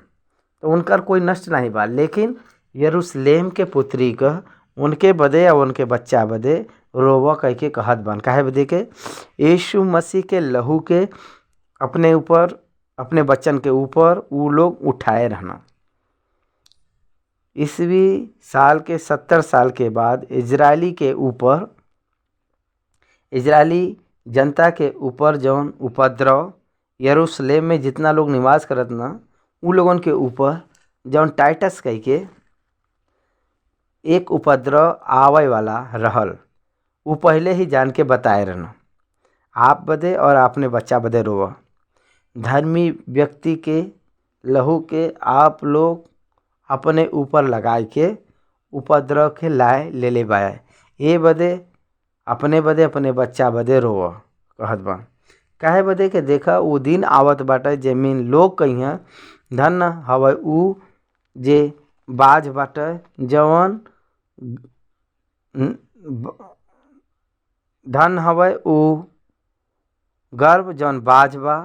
तो उनकर कोई नष्ट नहीं बा, लेकिन यरूशलेम के पुत्री का उनके बदे और उनके बच्चा बदे रोवा कह के कहत बन। काहे बदे के यीशु मसीह के लहू के अपने ऊपर, अपने बच्चन के ऊपर वो लोग उठाए रहना। ईसवी साल के 70 साल के बाद इजरायली के ऊपर, इजरायली जनता के ऊपर जौन उपद्रव यरूशलेम में जितना लोग निवास करत ना, उ लोगन के ऊपर जौन टाइटस कह के एक उपद्रव आवे वाला रहल, वो पहले ही जान के बताए रहना। आप बदे और अपने बच्चा बदे रोवा। धर्मी व्यक्ति के लहू के आप लोग अपने ऊपर लगाए के उपद्रव के लाए ले ले बाए। ये बदे अपने बच्चा बदे रोवा कहत बा। काहे बदे के देखा वो दिन आवत बाटे जमीन लोग कहिया धन हवे उ जे बाज बाटे जवन धन हवे उ गर्भ जौन बाज बा,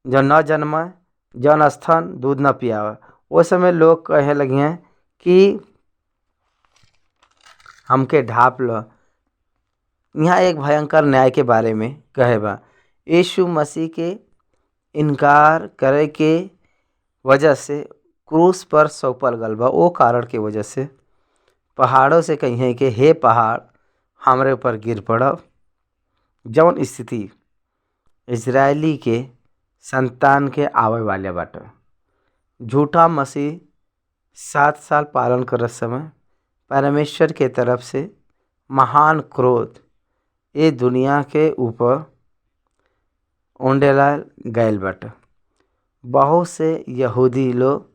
जौन न जन्मे, जौन स्तन दूध न पियावे। उस समय लोग कहे लगे कि हमके ढाप लो। यहाँ एक भयंकर न्याय के बारे में कहे बा। यीशु मसीह के इनकार करे के वजह से क्रूस पर सौंपल गल बा। वो कारण के वजह से पहाड़ों से कहिए कि हे पहाड़ हमरे ऊपर गिर पड़ब। जौन स्थिति इजरायली के संतान के आवे वाले बाटे। झूठा मसीह 7 साल पालन करत समय परमेश्वर के तरफ से महान क्रोध ये दुनिया के ऊपर उंडेला गैल बाटे। बहुत से यहूदी लोग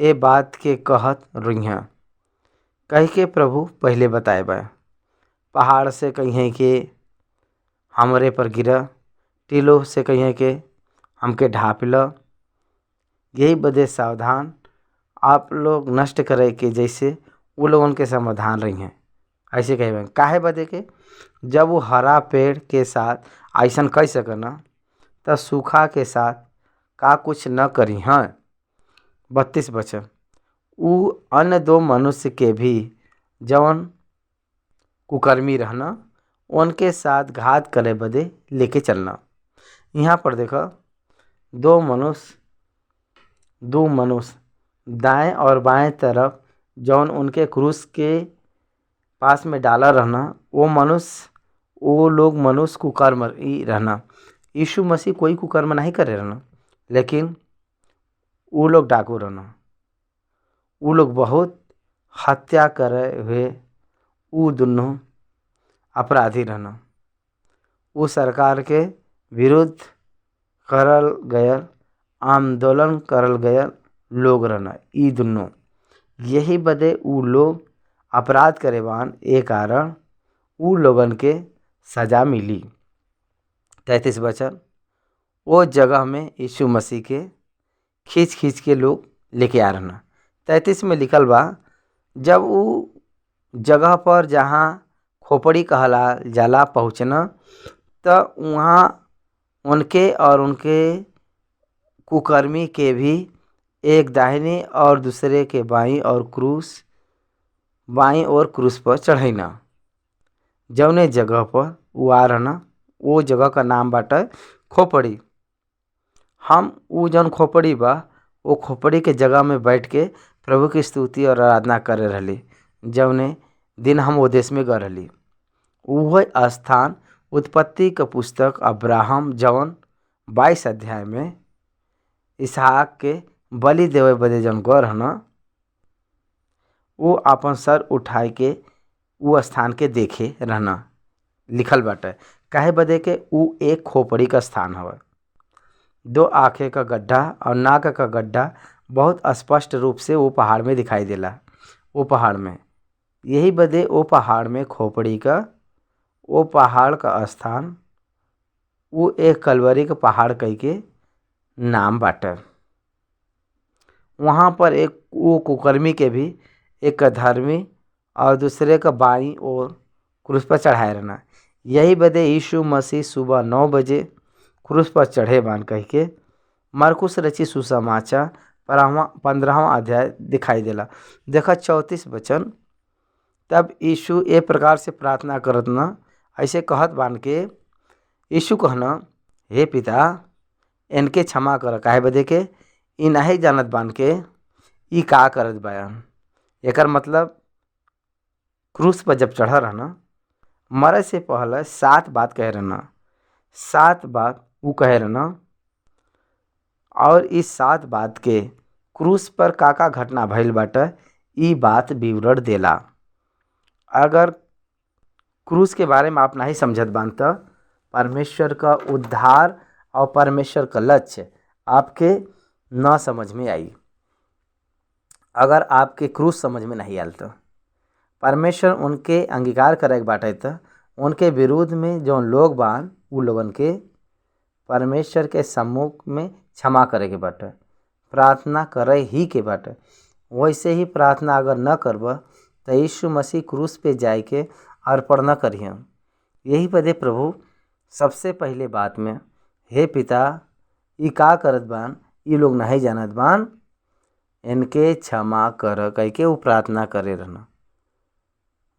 ये बात के कहत रुइहा कह के प्रभु पहले बताए बा। पहाड़ से कहिए कि हमरे पर गिरा, टीलों से कहिए कि हमके ढाप लो। यही बदे सावधान आप लोग नष्ट करे के जैसे वो लोग उनके समाधान रही हैं ऐसे कहे। काहे बदे के जब वो हरा पेड़ के साथ ऐसन कह सकना तो सूखा के साथ का कुछ न करी। हाँ 32 वचन उ अन्य 2 मनुष्य के भी जवन कुकर्मी रहना उनके साथ घात करे बदे लेके चलना। यहाँ पर देखो 2 मनुष्य दाएं और बाएं तरफ जौन उनके क्रूस के पास में डाला रहना, वो लोग मनुष्य कुकर्म ही रहना। यीशु मसीह कोई कुकर्म नहीं करे रहना, लेकिन वो लोग डाकू रहना। वो लोग बहुत हत्या करे हुए वो दोनों अपराधी रहना। वो सरकार के विरुद्ध करल गया आंदोलन करल गया लोग रहना। ई दोनों यही बदे वो लोग अपराध करेवान ए कारण वो लोगन के सजा मिली। 33 वचन वो जगह में यीशु मसीह के खींच के लोग लेके आ रहना। 33 में लिखल बा जब वो जगह पर जहाँ खोपड़ी कहला जाला पहुँचना तो वहाँ उनके और उनके कुकर्मी के भी एक दाहिने और दूसरे के बाईं ओर क्रूस पर चढ़ाईना। जौने जगह पर वो आ रहना वो जगह का नाम बाटे खोपड़ी। हम वो जौन खोपड़ी बा वो खोपड़ी के जगह में बैठ के प्रभु की स्तुति और आराधना करे रहली। जौने दिन हम वो देश में गए रहली वह स्थान उत्पत्ति का पुस्तक अब्राहम जौन 22 अध्याय में इसहाक के बलि देवे बदे जौन गए रहना वो अपन सर उठाए के वो स्थान के देखे रहना। लिखल बाटे। काहे बदे के ऊ एक खोपड़ी का स्थान हवे। 2 आँखें का गड्ढा और नाक का गड्ढा बहुत स्पष्ट रूप से वो पहाड़ में दिखाई देला। वो पहाड़ में यही बदे वो पहाड़ में खोपड़ी का वो पहाड़ का स्थान वो एक कलवरी का पहाड़ कह के नाम बाटे। वहाँ पर एक वो कुकर्मी के भी एक धर्मी और दूसरे का बाईं ओर क्रूस पर चढ़ाए रहना। यही बदे यीशु मसीह सुबह 9 बजे क्रूस पर चढ़े बान कह के मरकुस रची सुसमाचार 15वां अध्याय दिखाई देला। देखा 34 वचन। तब यीशु ए प्रकार से प्रार्थना करत न ऐसे कहत बान के यीशु कहना, हे पिता इनके क्षमा कर, काहे बदे के ई नहीं जानत बान के ई का करत बयान। एकर मतलब क्रूस पर जब चढ़ रहना मरे से पहले 7 बात कह रहना। 7 बात वो कह रहना और इस 7 बात के क्रूस पर का घटना भइल बाटे ई बात विवरण देला। अगर क्रूस के बारे में आप नहीं समझत बान तो परमेश्वर का उद्धार और परमेश्वर का लक्ष्य आपके ना समझ में आई। अगर आपके क्रूस समझ में नहीं आयल तो परमेश्वर उनके अंगीकार करे बाटे तो उनके विरोध में जो लोग बान उ लोगन के परमेश्वर के सम्मुख में क्षमा करे के बाटे, प्रार्थना करे ही के बाटे। वैसे ही प्रार्थना अगर न करब तो यीशु मसीह क्रूस पे जाए के अर्पण न करिए। यही बदे प्रभु सबसे पहले बात में, हे पिता ई का करत बान, ई लोग नहीं जानत बान, इनके क्षमा कर कह के वो प्रार्थना करे रहना।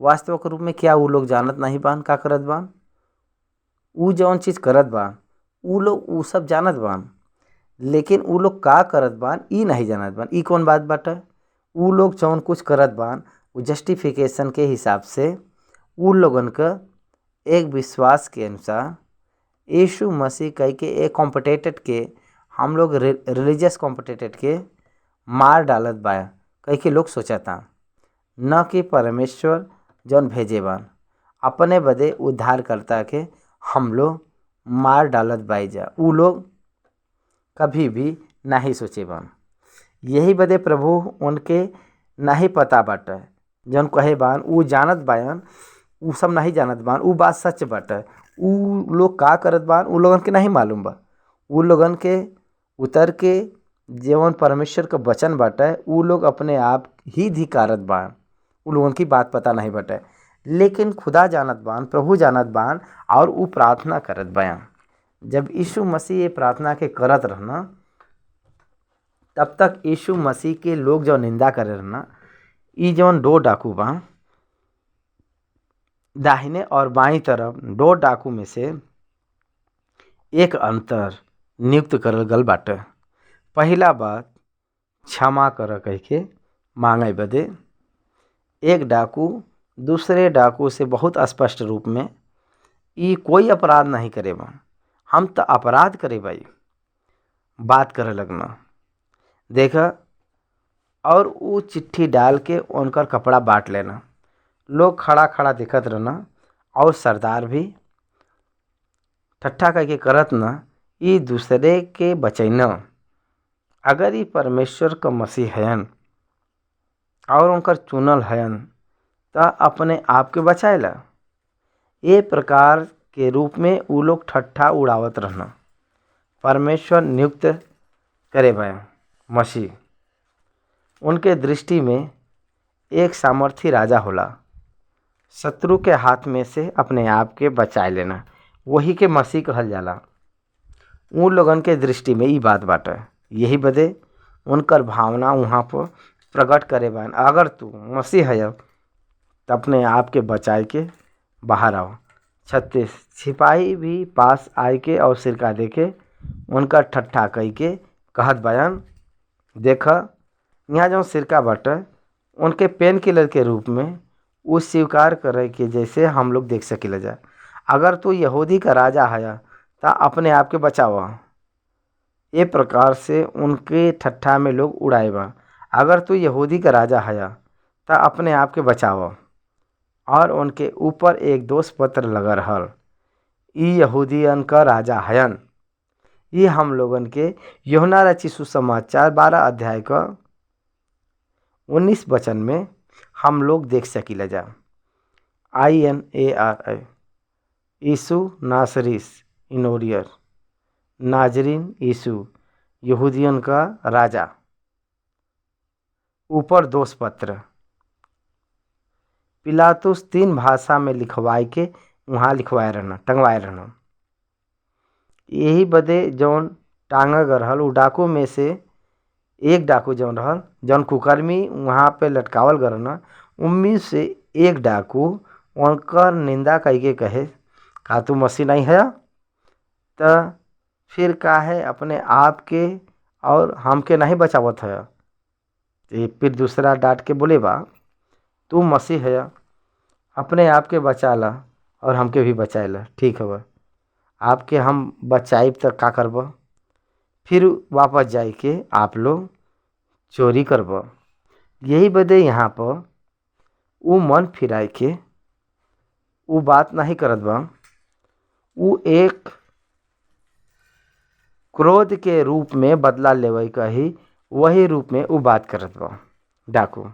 वास्तविक रूप में क्या वो लोग जानत नहीं बान का करत बान? ऊ जौन चीज़ करत बान ऊ लोग ऊ सब जानत बान, लेकिन ऊ लोग का करत बान ई नहीं जानत बान। ई कौन बात बाटे? ऊ लोग जौन कुछ करत बान वो जस्टिफिकेशन के हिसाब से ऊ लोगन का एक विश्वास के अनुसार यीशु मसीह कह के एक कॉम्पिटेटेड के हम लोग रिलीजियस कॉम्पिटेटेड के मार डालत बा कह के लोग सोचता, न कि परमेश्वर जौन भेजे बान अपने बदे उद्धार करता के हम लोग मार डालत बाई जा। ऊ लोग कभी भी नहीं सोचे बान। यही बदे प्रभु उनके नहीं पता बाटे जौन कहे बान ऊ जानत बायन ऊ सब नहीं जानत बान। ऊ बात सच बाटे। ऊ लोग का करत बान ऊ लोगन के नहीं मालूम बा। ऊ लोगन के उतर के जौन परमेश्वर का वचन बाटे ऊ लोग अपने आप ही धिकारत बान। ऊ लोगन की बात पता नहीं बाटे, लेकिन खुदा जानत बान, प्रभु जानत बान और ऊ प्रार्थना करत बान। जब यीशु मसीह ये प्रार्थना के करत रहना तब तक यीशु मसीह के लोग जो निंदा करे रहना, ई जौन 2 डाकू बा दाहिने और बाईं तरफ 2 डाकू में से एक अंतर नियुक्त करल गल बाटे। पहला बात क्षमा कर कह के मांगे बदे एक डाकू दूसरे डाकू से बहुत स्पष्ट रूप में ई कोई अपराध नहीं करे बा, हम तो अपराध करे भाई बात करे लगना। देखा और वो चिट्ठी डाल के उनकर कपड़ा बांट लेना। लोग खड़ा खड़ा दिखत रहना और सरदार भी ठट्ठा करके करत न ई दूसरे के बचैना। अगर ये परमेश्वर का मसीह हयन और उनकर चुनल हयन तो अपने आप के बचाएला। ये प्रकार के रूप में वो लोग ठट्ठा उड़ावत रहना। परमेश्वर नियुक्त करे भय मसीह उनके दृष्टि में एक सामर्थी राजा होला, शत्रु के हाथ में से अपने आप के बचाए लेना, वही के मसीह कहल जाला। उन लोगन के दृष्टि में ई बात बाटे। यही बदे उनकर भावना वहाँ पर प्रकट करे बान, अगर तू मसीह है तो अपने आप के बचाए के बाहर आओ। 36 सिपाही भी पास आए के और सिरका दे के उनका ठट्ठा कह के कहत बयान, देख यहाँ जो सिरका बाटे उनके पेन किलर के रूप में वो स्वीकार करे के जैसे हम लोग देख सकिला जा। अगर तू यहूदी का राजा है तो अपने आप के बचावा। ये प्रकार से उनके ठट्ठा में लोग उड़ाए बा। अगर तू यहूदी का राजा है तो अपने आप के बचावा और उनके ऊपर एक दोष पत्र लगा रहल। ई यहूदियन का राजा हयन। ये हम लोगन के यूहन्ना रचित सुसमाचार 12 अध्याय का 19 वचन में हम लोग देख सकीला जा। INARI यीशु नासरीस इनोरियर नाजरीन यीशु यहूदियन का राजा। ऊपर दोष पत्र पिलातुस 3 भाषा में लिखवाए के वहाँ लिखवाए रहना, टंगवाए रहना। यही बदे जौन टांगा गए रहल उ डाकू में से एक डाकू जौन रहल जौन कुकर्मी वहाँ पे लटकावल गए रहना, उनमें से एक डाकू उनकर निंदा करके कहे का तू मसीह नहीं है? तो फिर का है अपने आप के और हमके नहीं बचावत है। फिर दूसरा डांट के बोले बा तू मसीह है, अपने आप के बचा ला और हमके भी बचाए ला। ठीक है, आपके हम बचाइब तक का करब? फिर वापस जाए के आप लोग चोरी करब। यही बदे यहाँ पर वो मन फिराए के वो बात नहीं करत बा। वो एक क्रोध के रूप में बदला लेवे का ही वही रूप में वो बात करत बा। डाकू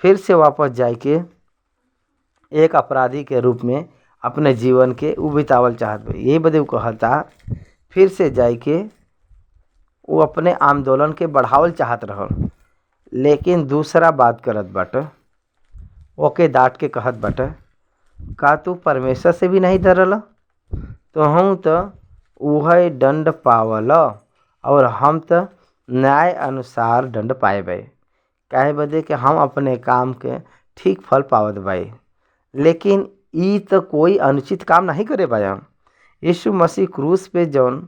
फिर से वापस जाए के एक अपराधी के रूप में अपने जीवन के वो बितावल चाहत बा। यही बदे वो कहता फिर से जाए के वो अपने आंदोलन के बढ़ावल चाहत रहल, लेकिन दूसरा बात करत बाटे। ओके डांट के कहत बाटे का तू परमेश्वर से भी नहीं डरल? तो हम तो वह दंड पावल और हम तो न्याय अनुसार दंड पाएबे। काहे बदे कि हम अपने काम के ठीक फल पावत बाई, लेकिन ई तो कोई अनुचित काम नहीं करे बाया। यीशु मसीह क्रूस पे जौन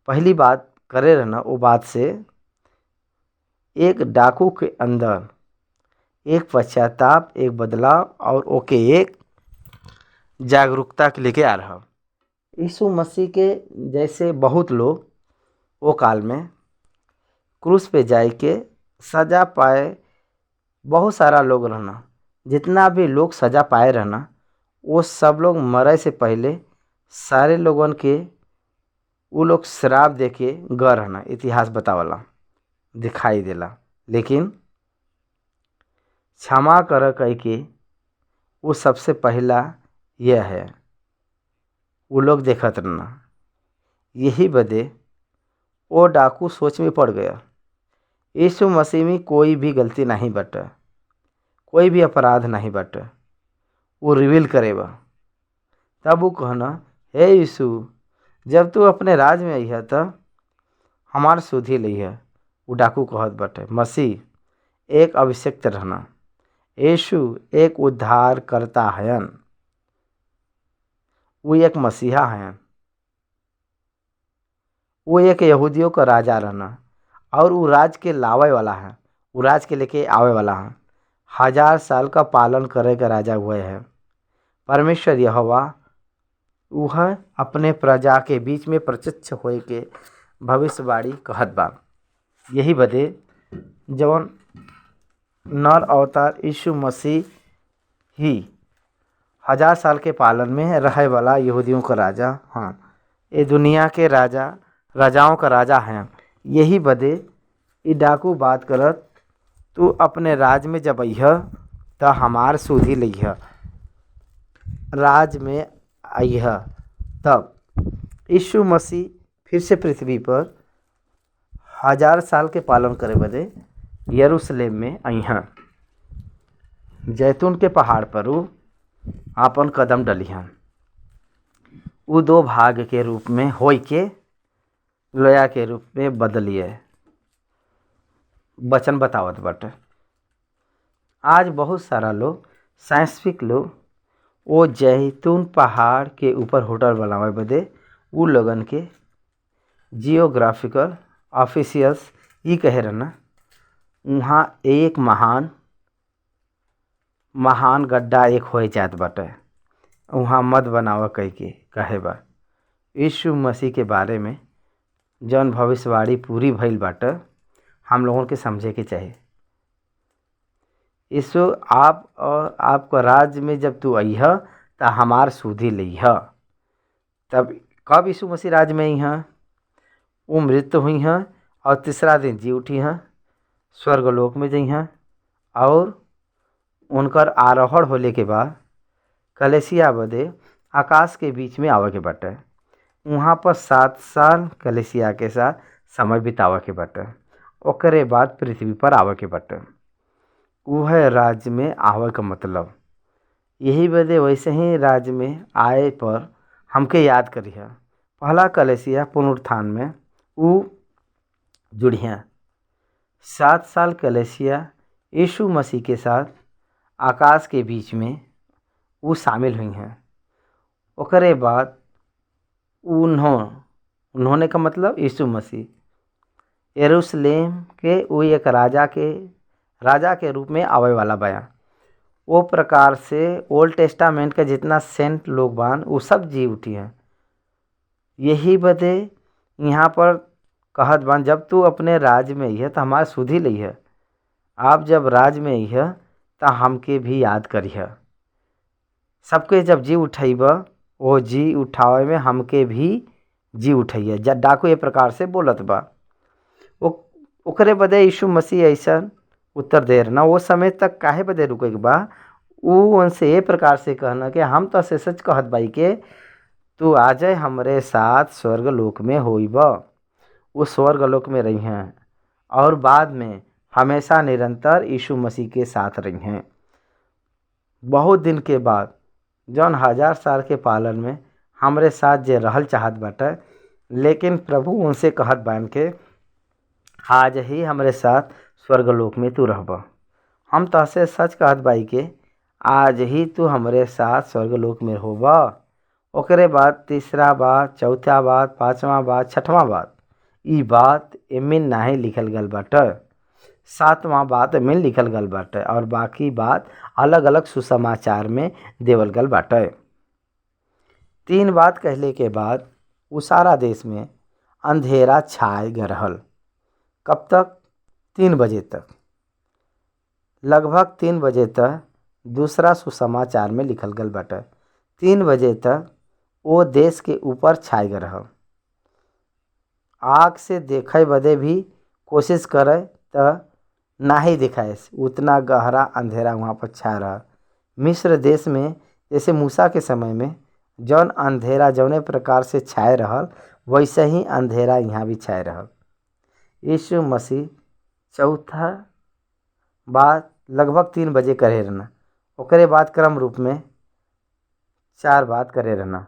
पहली बात करे रहना, वो बात से एक डाकू के अंदर एक पश्चाताप, एक बदलाव और ओके एक जागरूकता के लेके आ रहा। यीशु मसीह के जैसे बहुत लोग वो काल में क्रूस पे जाए के सजा पाए, बहुत सारा लोग रहना। जितना भी लोग सजा पाए रहना वो सब लोग मरे से पहले सारे लोगन के वो लोग श्राप दे के गए रहना। इतिहास बतावला दिखाई देला, लेकिन क्षमा कर कह के वो सबसे पहला यह है वो लोग देखत रहना। यही बदे वो डाकू सोच में पड़ गया। यीशु मसीह में कोई भी गलती नहीं बटे, कोई भी अपराध नहीं बटे। वो रिवील करेगा तब वो कहना हे यीशु, जब तू अपने राज में आई है तो हमार सुधी ली है। वो डाकू कहत बटे मसीह एक अभिषेक रहना, यीशु एक उद्धार करता हयन, वो एक मसीहा हैं, वो एक यहूदियों का राजा रहना और वो राज के लावे वाला है, वो राज के लेके आवे वाला है। 1000 साल का पालन करे का राजा हुए है। परमेश्वर यहोवा वह अपने प्रजा के बीच में प्रत्यक्ष होए के भविष्यवाणी कहत बा। यही बदे जवन नर अवतार यीशु मसीह ही 1000 साल के पालन में रहे वाला यहूदियों का राजा, हाँ ये दुनिया के राजा राजाओं का राजा हैं। यही बदे ये डाकू बात करत तू अपने राज में जब अइह तो हमार सुधी लइह, राज में अइह। तब यीशु मसीह फिर से पृथ्वी पर 1000 साल के पालन करे बदे यरूशलेम में अइह। जैतून के पहाड़ पर वो आपन कदम डलिहन। वो 2 भाग के रूप में होई के लोया के रूप में बदलिए वचन बतावत बाटे। आज बहुत सारा लोग साइंटिफिक लोग वो जैतून पहाड़ के ऊपर होटल बनावे बदे वो लोगन के जियोग्राफिकल ऑफिशियल्स ये कहे रहना वहाँ एक महान गड्ढा एक हो जात बाटे, वहाँ मत बनावा कह के कहे बा। यीशु मसीह के बारे में जौन भविष्यवाणी पूरी भइल बाटे हम लोगों के समझे के चाहिए। यीशु आप और आपका राज्य में जब तू अइह त हमार सुधि लइह। तब कब यीशु मसीह राज्य में अइह? वो मृत्यु हुई हैं और तीसरा दिन जी उठी हैं, स्वर्गलोक में जई हैं और उनकर आरोहण होले के बाद कलेसिया बदे आकाश के बीच में आवे के बाटे। वहाँ पर 7 साल कलेसिया के साथ समय बितावे के बाटे। ओकरे बाद पृथ्वी पर आवे के बाटे। वह राज्य में आवे का मतलब यही बदे वैसे ही राज्य में आए पर हमके याद करिए। पहला कलेसिया पुनरुत्थान में वो जुड़िया। 7 साल कलेसिया यीशु मसीह के साथ आकाश के बीच में वो शामिल हुई हैं। ओकरे बाद उन्होंने का मतलब यीशु मसीह यरूशलेम के वो एक राजा के रूप में आवे वाला बया। वो प्रकार से ओल्ड टेस्टामेंट के जितना सेंट लोग बान वो सब जी उठी हैं। यही बदे यहाँ पर कहत बान जब तू अपने राज्य में अइह तो हमार सुधि लइह। आप जब राज्य में अइह तो हमके भी याद करिह। सबके जब जी उठैब वो जी उठावे में हमके भी जी उठैया। जब डाकू ये प्रकार से बोलत बा ओकरे बदे यीशु मसीह ऐसा उत्तर दे रहना वो समय तक काहे बदे रुके के बा। वो उनसे ये प्रकार से कहना कि हम तो से सच कहत बाई के तू आ जाए हमरे साथ स्वर्ग लोक में होइब। वो स्वर्ग लोक में रही हैं और बाद में हमेशा निरंतर यीशु मसीह के साथ रही हैं। बहुत दिन के बाद जौन 1000 साल के पालन में हमरे साथ जे रहल चाहत बाटे, लेकिन प्रभु उनसे कहत बान के आज ही हमरे साथ स्वर्गलोक में तू रहब। हम तहसे सच कहत बाई के आज ही तू हमरे साथ स्वर्गलोक में होब। ओकरे बाद तीसरा बात, चौथा बात, पांचवा बात, छठवां बात ई बात एमिन नाही लिखल गल बाटे। 7वां बात एमिन लिखल गल बाटे और बाकी बात अलग अलग सुसमाचार में देवल गल बाटे। 3 बात कहले के बाद वो सारा देश में अंधेरा छाए गए रहल। कब तक? 3 बजे तक। लगभग 3 बजे तक दूसरा सुसमाचार में लिखल गल बाटे 3 बजे तक वो देश के ऊपर छाए गए रहल। आँख से देखे बदे भी कोशिश करे तो नाही दिखाए, उतना गहरा अंधेरा वहाँ पर छा रहा। मिस्र देश में जैसे मूसा के समय में जौन अंधेरा जौने प्रकार से छाए रहल वैसे ही अंधेरा यहाँ भी छाए रहल। यीशु मसीह चौथा बात लगभग 3 बजे करे रहना। ओकरे बाद क्रम रूप में 4 बात करे रहना।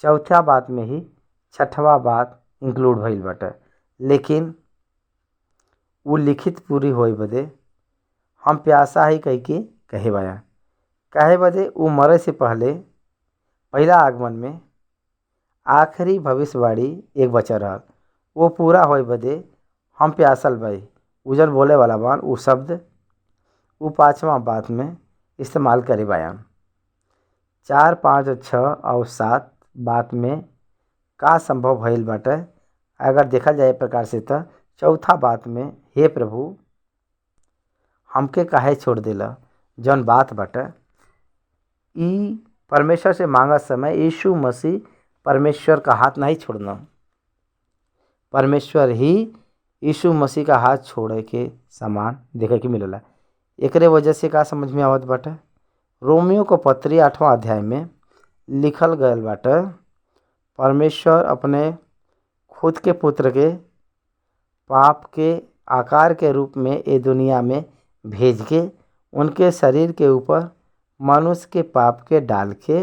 चौथा बात में ही छठवा बात इंक्लूड भइल बाटे, लेकिन वो लिखित पूरी होए बदे हम प्यासा ही कह के कहे बाया। काहे बदे वो मरे से पहले पहला आगमन में आखिरी भविष्यवाणी एक बचा रहल वो पूरा होए बदे हम प्यासल बाई उजन बोले वाला बान वो शब्द वो 5वां बात में इस्तेमाल करे बायान। 4, 5 और 6 और 7 बात में का संभव भइल बाटे अगर देखा जाए प्रकार से तो चौथा बात में हे प्रभु हमके काहे छोड़ देला जौन बात बाटे ई परमेश्वर से मांगा समय यीशु मसीह परमेश्वर का हाथ नहीं छोड़ना। परमेश्वर ही यीशु मसीह का हाथ छोड़े के समान देखे के मिलेला। एकरे वजह से का समझ में आवत बाटे रोमियो को पत्री 8वां अध्याय में लिखल गयल बाटे परमेश्वर अपने खुद के पुत्र के पाप के आकार के रूप में ये दुनिया में भेज के उनके शरीर के ऊपर मनुष्य के पाप के डाल के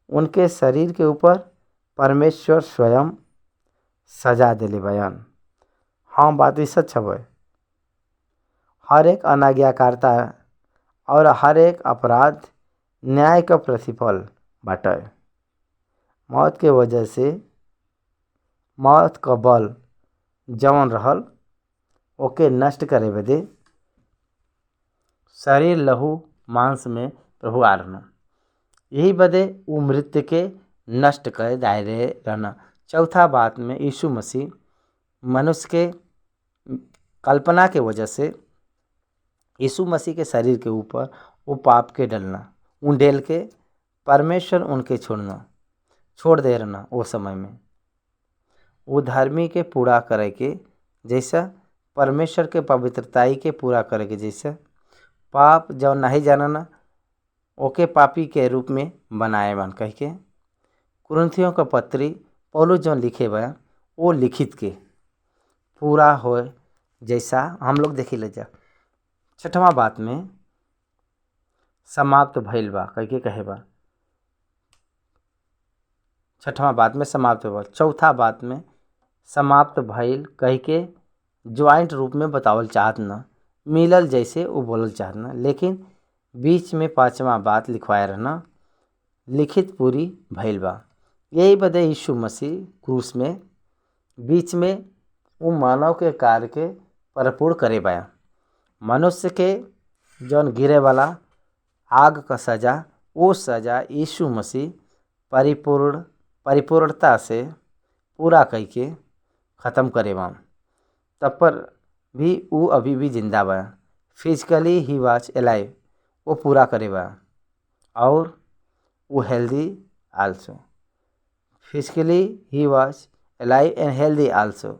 उनके शरीर के ऊपर परमेश्वर स्वयं सजा दिले बयान। हाँ बात ही सच है। हर एक अनाज्ञाकारिता और हर एक अपराध न्याय का प्रतिफल बाटे। मौत के वजह से मौत का बल जवन रहल ओके नष्ट करे बदे शरीर लहू मांस में प्रभु आ रहना। यही बदे वो मृत्यु के नष्ट करे दायरे रहना। चौथा बात में यीशु मसीह मनुष्य के कल्पना के वजह से यीशु मसीह के शरीर के ऊपर वो पाप के डलना, उन डेल के परमेश्वर उनके छोड़ दे रहना। वो समय में वो धर्मी के पूरा करे के जैसा, परमेश्वर के पवित्रताई के पूरा करे के जैसा, पाप जौन नहीं जानना ओके पापी के रूप में बनाए बन कह के कुरिन्थियों का पत्री पौलुस जौन लिखे बा वो लिखित के पूरा हो जैसा हम लोग देखी ले जा। 6वां बात में समाप्त भइल बा कह के कहे बा। 6वां बात में समाप्त बा। 4था बात में समाप्त भइल कह के ज्वाइंट रूप में बतावल चाहत न, मिलल जैसे वो बोलल चाहत न, लेकिन बीच में 5वां बात लिखवाए रहना, लिखित पूरी भइल बा। यही बदे यीशु मसीह क्रूस में बीच में वो मानव के कार्य के परिपूर्ण करे पाया। मनुष्य के जौन गिरे वाला आग का सजा, वो सजा यीशु मसीह परिपूर्णता से पूरा कह के ख़त्म करे बा। तब पर भी वो अभी भी जिंदा बा, फिजिकली ही वाज एलाइव, वो पूरा करे बा। और वो healthy also, physically he was alive and healthy also.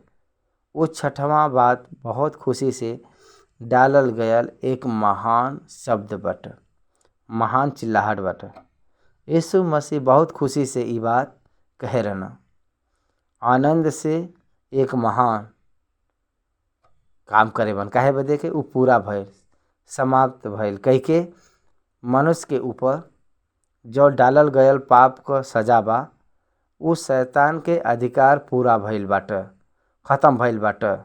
वो 6वां बात बहुत खुशी से डालल गयल एक महान शब्द बट, महान चिल्लाहट बट। यीशु मसीह बहुत खुशी से ये बात कहे रहना, आनंद से एक महान काम करे बन काहे बदे के वो पूरा भइल, समाप्त भइल कह के मनुष्य के ऊपर जो डालल गयल पाप का सजा बा, उस शैतान के अधिकार पूरा भइल बाटे, ख़त्म भइल बाटे,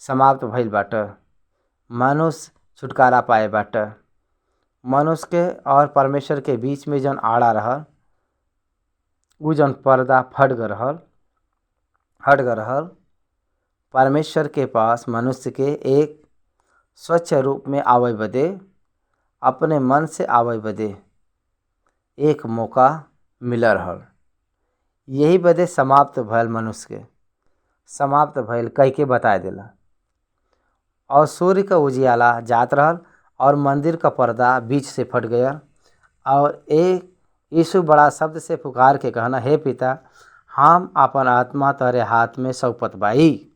समाप्त भइल बाटे। मनुष्य छुटकारा पाए बाटे। मनुष्य के और परमेश्वर के बीच में जौन आड़ा रहल, उ जौन पर्दा हट गए रहल, परमेश्वर के पास मनुष्य के एक स्वच्छ रूप में आवे बदे, अपने मन से आवे बदे एक मौका मिल रहल। यही बदे समाप्त भइल, मनुष्य के समाप्त भइल कह के बता देला। और सूर्य का उजियाला जात रहल और मंदिर का पर्दा बीच से फट गया। और एक यीशु बड़ा शब्द से पुकार के कहना, हे पिता, हम अपन आत्मा तेरे हाथ में सौंपत बाई।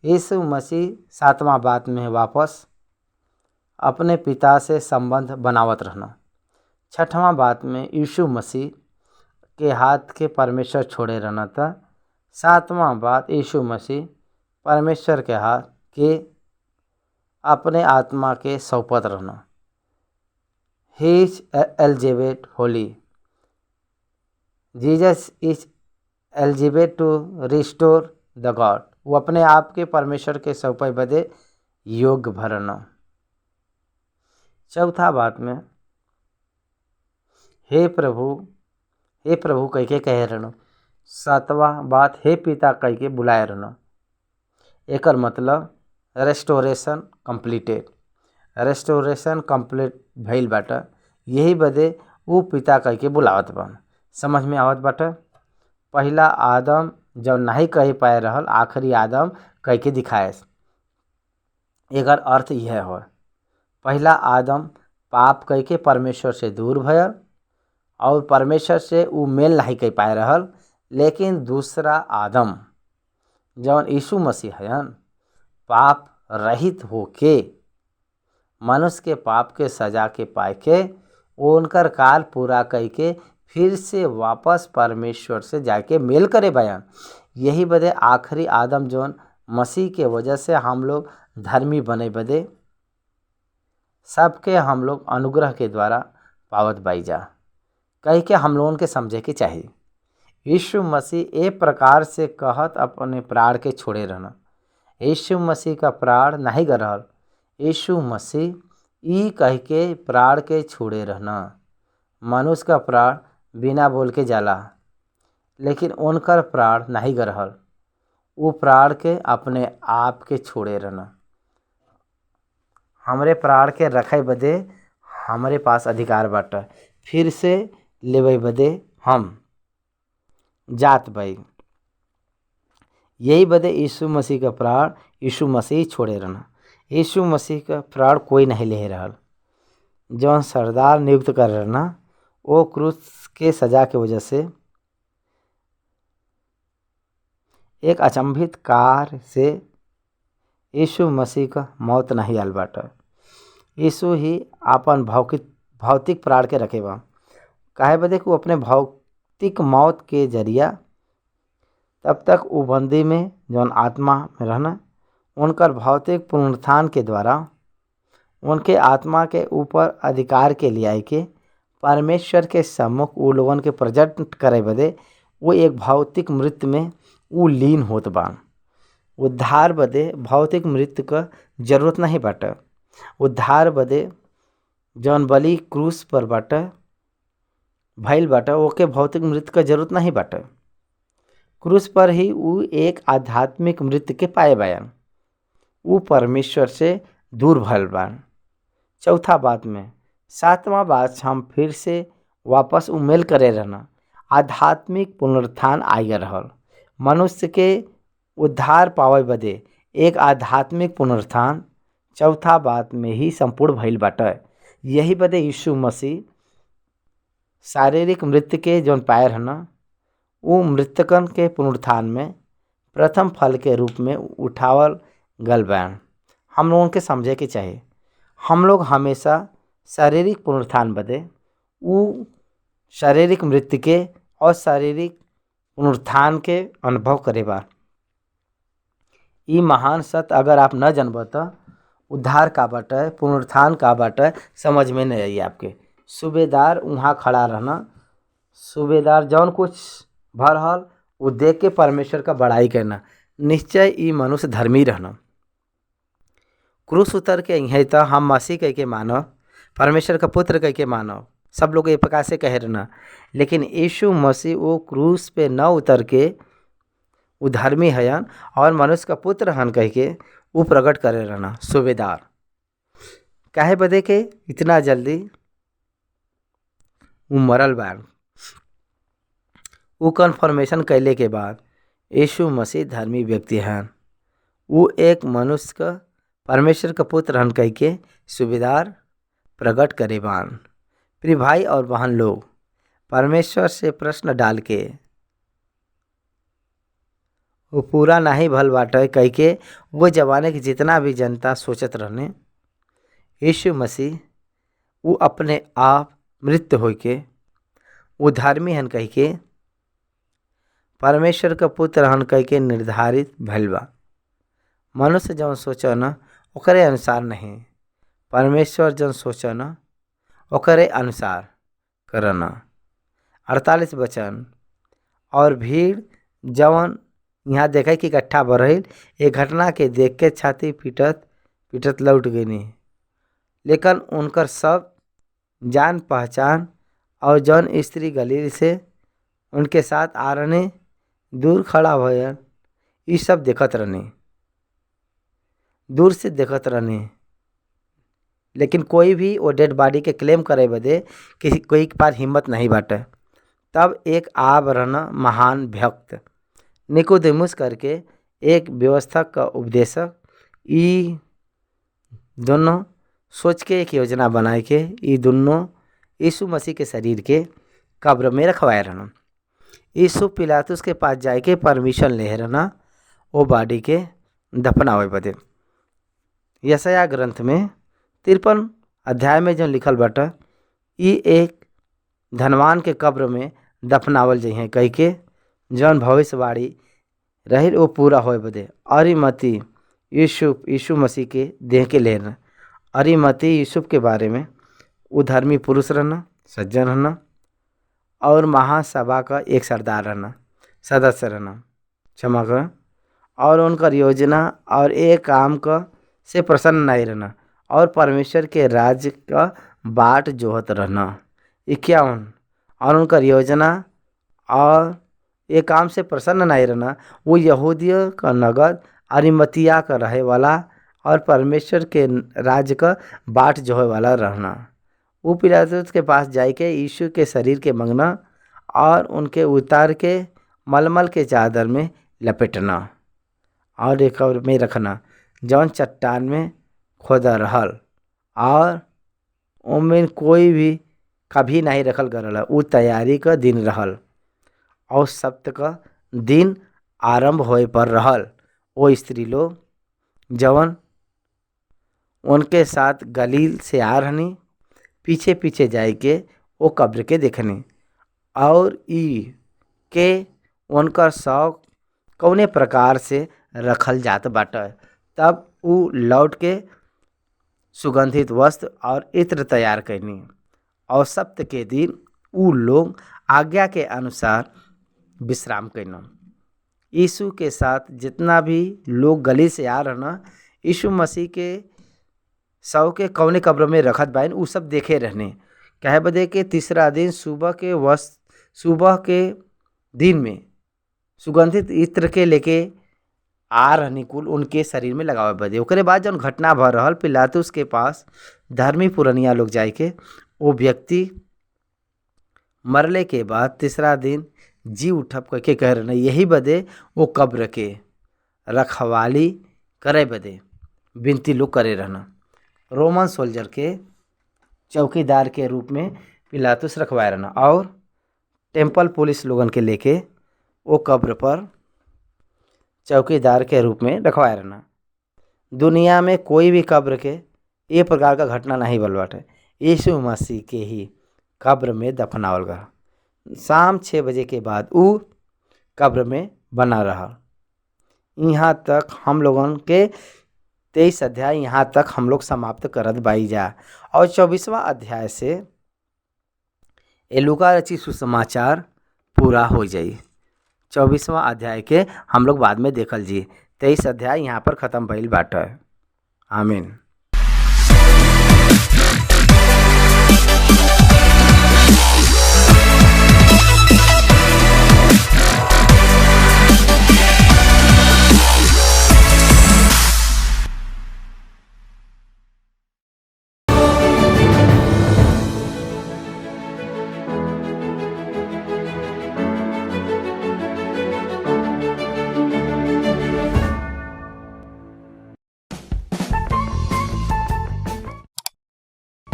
यीशु मसीह 7वां बात में वापस अपने पिता से संबंध बनावत रहना। 6वां बात में यीशु मसीह के हाथ के परमेश्वर छोड़े रहना था। 7वां बात यीशु मसीह परमेश्वर के हाथ के अपने आत्मा के सौंपत रहना। He is eligible holy, Jesus is eligible to restore the God. वो अपने आप के परमेश्वर के सौंपे बदे योग्य भरना। 4था बात में हे प्रभु कह के कहे रहना। 7वां बात हे पिता कह के बुलाए रहना। एकर मतलब रेस्टोरेशन कंप्लीट भइल बाटे। यही बदे वो पिता कह के बुलावत बन। समझ में आवत बाटे। पहला आदम जब नहीं कह पाए रहल, आखिरी आदम कह के दिखाए। एकर अर्थ यह हो, पहला आदम पाप कह के परमेश्वर से दूर भयल और परमेश्वर से वो मेल नहीं कर पाए रहल। लेकिन दूसरा आदम जौन यीशु मसीह हयन, पाप रहित होके मनुष्य के पाप के सजा के पाए के उनकर काल पूरा कह के फिर से वापस परमेश्वर से जाके मेल करे बयान। यही बदे आखिरी आदम जौन मसीह के वजह से हम लोग धर्मी बने बदे सबके हम लोग अनुग्रह के द्वारा पावत बाई जा कह के हम लोगों के समझे के चाहिए। यीशु मसीह एक प्रकार से कहत अपने प्राण के छोड़े रहना। यीशु मसीह का प्राण नहीं गर रहल, यीशु मसीह ई कह के प्राण के छोड़े रहना। मनुष्य का प्राण बिना बोल के जाला, लेकिन उनकर प्राण नहीं गर रहल, वो प्राण के अपने आप के छोड़े रहना। हमरे प्राण के रखे बदे हमारे पास अधिकार बाटे, फिर से लेवे बदे हम जात भाई। यही बदे यीशु मसीह का प्राण यीशु मसीह छोड़े रहना। यीशु मसीह का प्राण कोई नहीं ले रहल। जौन सरदार नियुक्त कर रहना वो क्रूस के सजा के वजह से एक अचंभित कार से यीशु मसीह का मौत नहीं आल बाटे। यीशु ही आपन भौतिक प्राण के रखे बा। काहे बदे कि वो अपने भौतिक मौत के जरिया तब तक वो बंदी में जौन आत्मा में रहना उनकर भौतिक पुनरुत्थान के द्वारा उनके आत्मा के ऊपर अधिकार के लिए आई के परमेश्वर के सम्मुख वो लोगन के प्रेजेंट करे बदे वो एक भौतिक मृत्यु में वो लीन होत बा। उद्धार बदे भौतिक मृत्यु का जरूरत नहीं बाटे। उद्धार बदे जौन बलि क्रूस पर बाटे भइल बाटे ओके भौतिक मृत्यु का जरूरत नहीं बाटे। क्रूस पर ही वो एक आध्यात्मिक मृत्यु के पाए बयान वो परमेश्वर से दूर भइल बा। चौथा बात में सातवां बात हम फिर से वापस उमेल करे रहना आध्यात्मिक पुनरुत्थान आगे रहल। मनुष्य के उद्धार पावे बदे एक आध्यात्मिक पुनरुत्थान चौथा बात में ही संपूर्ण भइल बाटे। यही बदे यीशु मसीह शारीरिक मृत्यु के जौन पाए रहना वो मृतकन के पुनरुत्थान में प्रथम फल के रूप में उठावल गल बयान। हम लोगों के समझे के चाहिए हम लोग हमेशा शारीरिक पुनरुत्थान बदे वो शारीरिक मृत्यु के और शारीरिक पुनरुत्थान के अनुभव करे बा। ई महान सत्य अगर आप न जानब तो उद्धार का बाटे पुनरुत्थान का बाटे समझ में नहीं आई आपके। सूबेदार वहाँ खड़ा रहना सूबेदार जौन कुछ भरहल वो देख के परमेश्वर का बड़ाई करना निश्चय ई मनुष्य धर्मी रहना। क्रूस उतर के यही तो हम मसीह कह के मानव परमेश्वर का पुत्र कह के मानव सब लोग ये प्रकार से कह रहना। लेकिन यीशु मसीह वो क्रूस पे न उतर के वो धर्मी हयन और मनुष्य का पुत्र हन कह के वो प्रकट करे रहना। सूबेदार काहे बदे के इतना जल्दी वो मरल बान वो कन्फर्मेशन कैले के बाद यीशु मसीह धर्मी व्यक्ति हैं। वो एक मनुष्य का परमेश्वर का पुत्र हन कह के सूबेदार प्रकट करे बान। प्रिय भाई और बहन लोग परमेश्वर से प्रश्न डाल के वो पूरा नहीं भल बाटे कह के वो जमाने की जितना भी जनता सोचत रहने यीशु मसीह वो अपने आप मृत्यु हो के वो धर्मी हन कह के परमेश्वर का पुत्र हन कह के निर्धारित भइल बा। मनुष्य जौन सोचो न ओकरे अनुसार नहीं परमेश्वर जौन सोचो न ओकरे अनुसार करना। 48 वचन और भीड़ जवन यहाँ देखे कि इकट्ठा बढ़ल एक घटना के देख के छाती पीटत लौट गई। लेकिन उनकर सब जान पहचान और जौन स्त्री गलील से उनके साथ आ रहने दूर खड़ा भयन ये सब देखत रहने दूर से देखत रहने। लेकिन कोई भी वो डेड बॉडी के क्लेम करे बदे किसी कोई के पास हिम्मत नहीं बाटे। तब एक आब रहना महान भक्त निकोदेमुस करके एक व्यवस्थक का उपदेशक ये दोनों सोच के एक योजना बनाए के ये दोनों यीशु मसीह के शरीर के कब्र में रखवाए रहना। यीशु पिलातुस के पास जाए के परमिशन ले रहना वो बॉडी के दफनावे बदे। यशायाह ग्रंथ में 53 अध्याय में जो लिखल बाटा ये एक धनवान के कब्र में दफनावल जइहे कह के जौन भविष्यवाणी रही वो पूरा होए बदे। अरिमती यीशु मसीह के देह के लेना अरिमती यूसुफ के बारे में वो धर्मी पुरुष रहना सज्जन रहना और महासभा का एक सरदार रहना सदस्य रहना क्षमा कर और उनका योजना और एक काम का से प्रसन्न नहीं रहना और परमेश्वर के राज्य का बाट जोहत रहना। 51 और उनका योजना और एक काम से प्रसन्न नहीं रहना वो यहूदियों का नगर अरिमतिया का रहे वाला और परमेश्वर के राज्य का बाट जोहे वाला रहना। वो पिलातुस के पास जाके यीशु के शरीर के मंगना और उनके उतार के मलमल के चादर में लपेटना और एक और में रखना जौन चट्टान में खोदा रहल और ओमें कोई भी कभी नहीं रखल गरल। उ तैयारी का दिन रहल और सप्त का दिन आरंभ होए पर रहल। वो स्त्री लोग जवन उनके साथ गलील से आ रहनी पीछे पीछे जाए के वो कब्र के देखनी और ई के उनका शौक कौने प्रकार से रखल जात बाटे। तब उ लौट के सुगंधित वस्त्र और इत्र तैयार करनी और सप्त के दिन उ लोग आज्ञा के अनुसार विश्राम करना। यीशु के साथ जितना भी लोग गली से आ रहना यीशु मसीह के शव के कौने कब्र में रखत बाइन उ सब देखे रहने। कहे बदे के तीसरा दिन सुबह के दिन में सुगंधित इत्र के लेके आ रहनी कुल उनके शरीर में लगावे बदे। ओकरे बाद जौन घटना भर रहल पिलातुस के पास धर्मी पुरनिया लोग जाए के वो व्यक्ति मरले के बाद तीसरा दिन जी उठब करके कह रहे यही बदे वो कब्र के रखवाली करे बदे विनती लोग करे रहना। रोमन सोल्जर के चौकीदार के रूप में पिलातुस रखवाए रहना और टेम्पल पुलिस लोगन के लेके वो कब्र पर चौकीदार के रूप में रखवाए रहना। दुनिया में कोई भी कब्र के ये प्रकार का घटना नहीं बल बाटे। यीशु मसीह के ही कब्र में दफनावल गया। शाम 6 बजे के बाद उ कब्र में बना रहा। यहाँ तक हम लोगन के 23 अध्याय यहाँ तक हम लोग समाप्त करत बाई जा और 24वां अध्याय से ए लूका रचित सुसमाचार पूरा हो जाई। 24वां अध्याय के हम लोग बाद में देखल जी। 23 अध्याय यहाँ पर ख़त्म भइल बाटे। आमीन।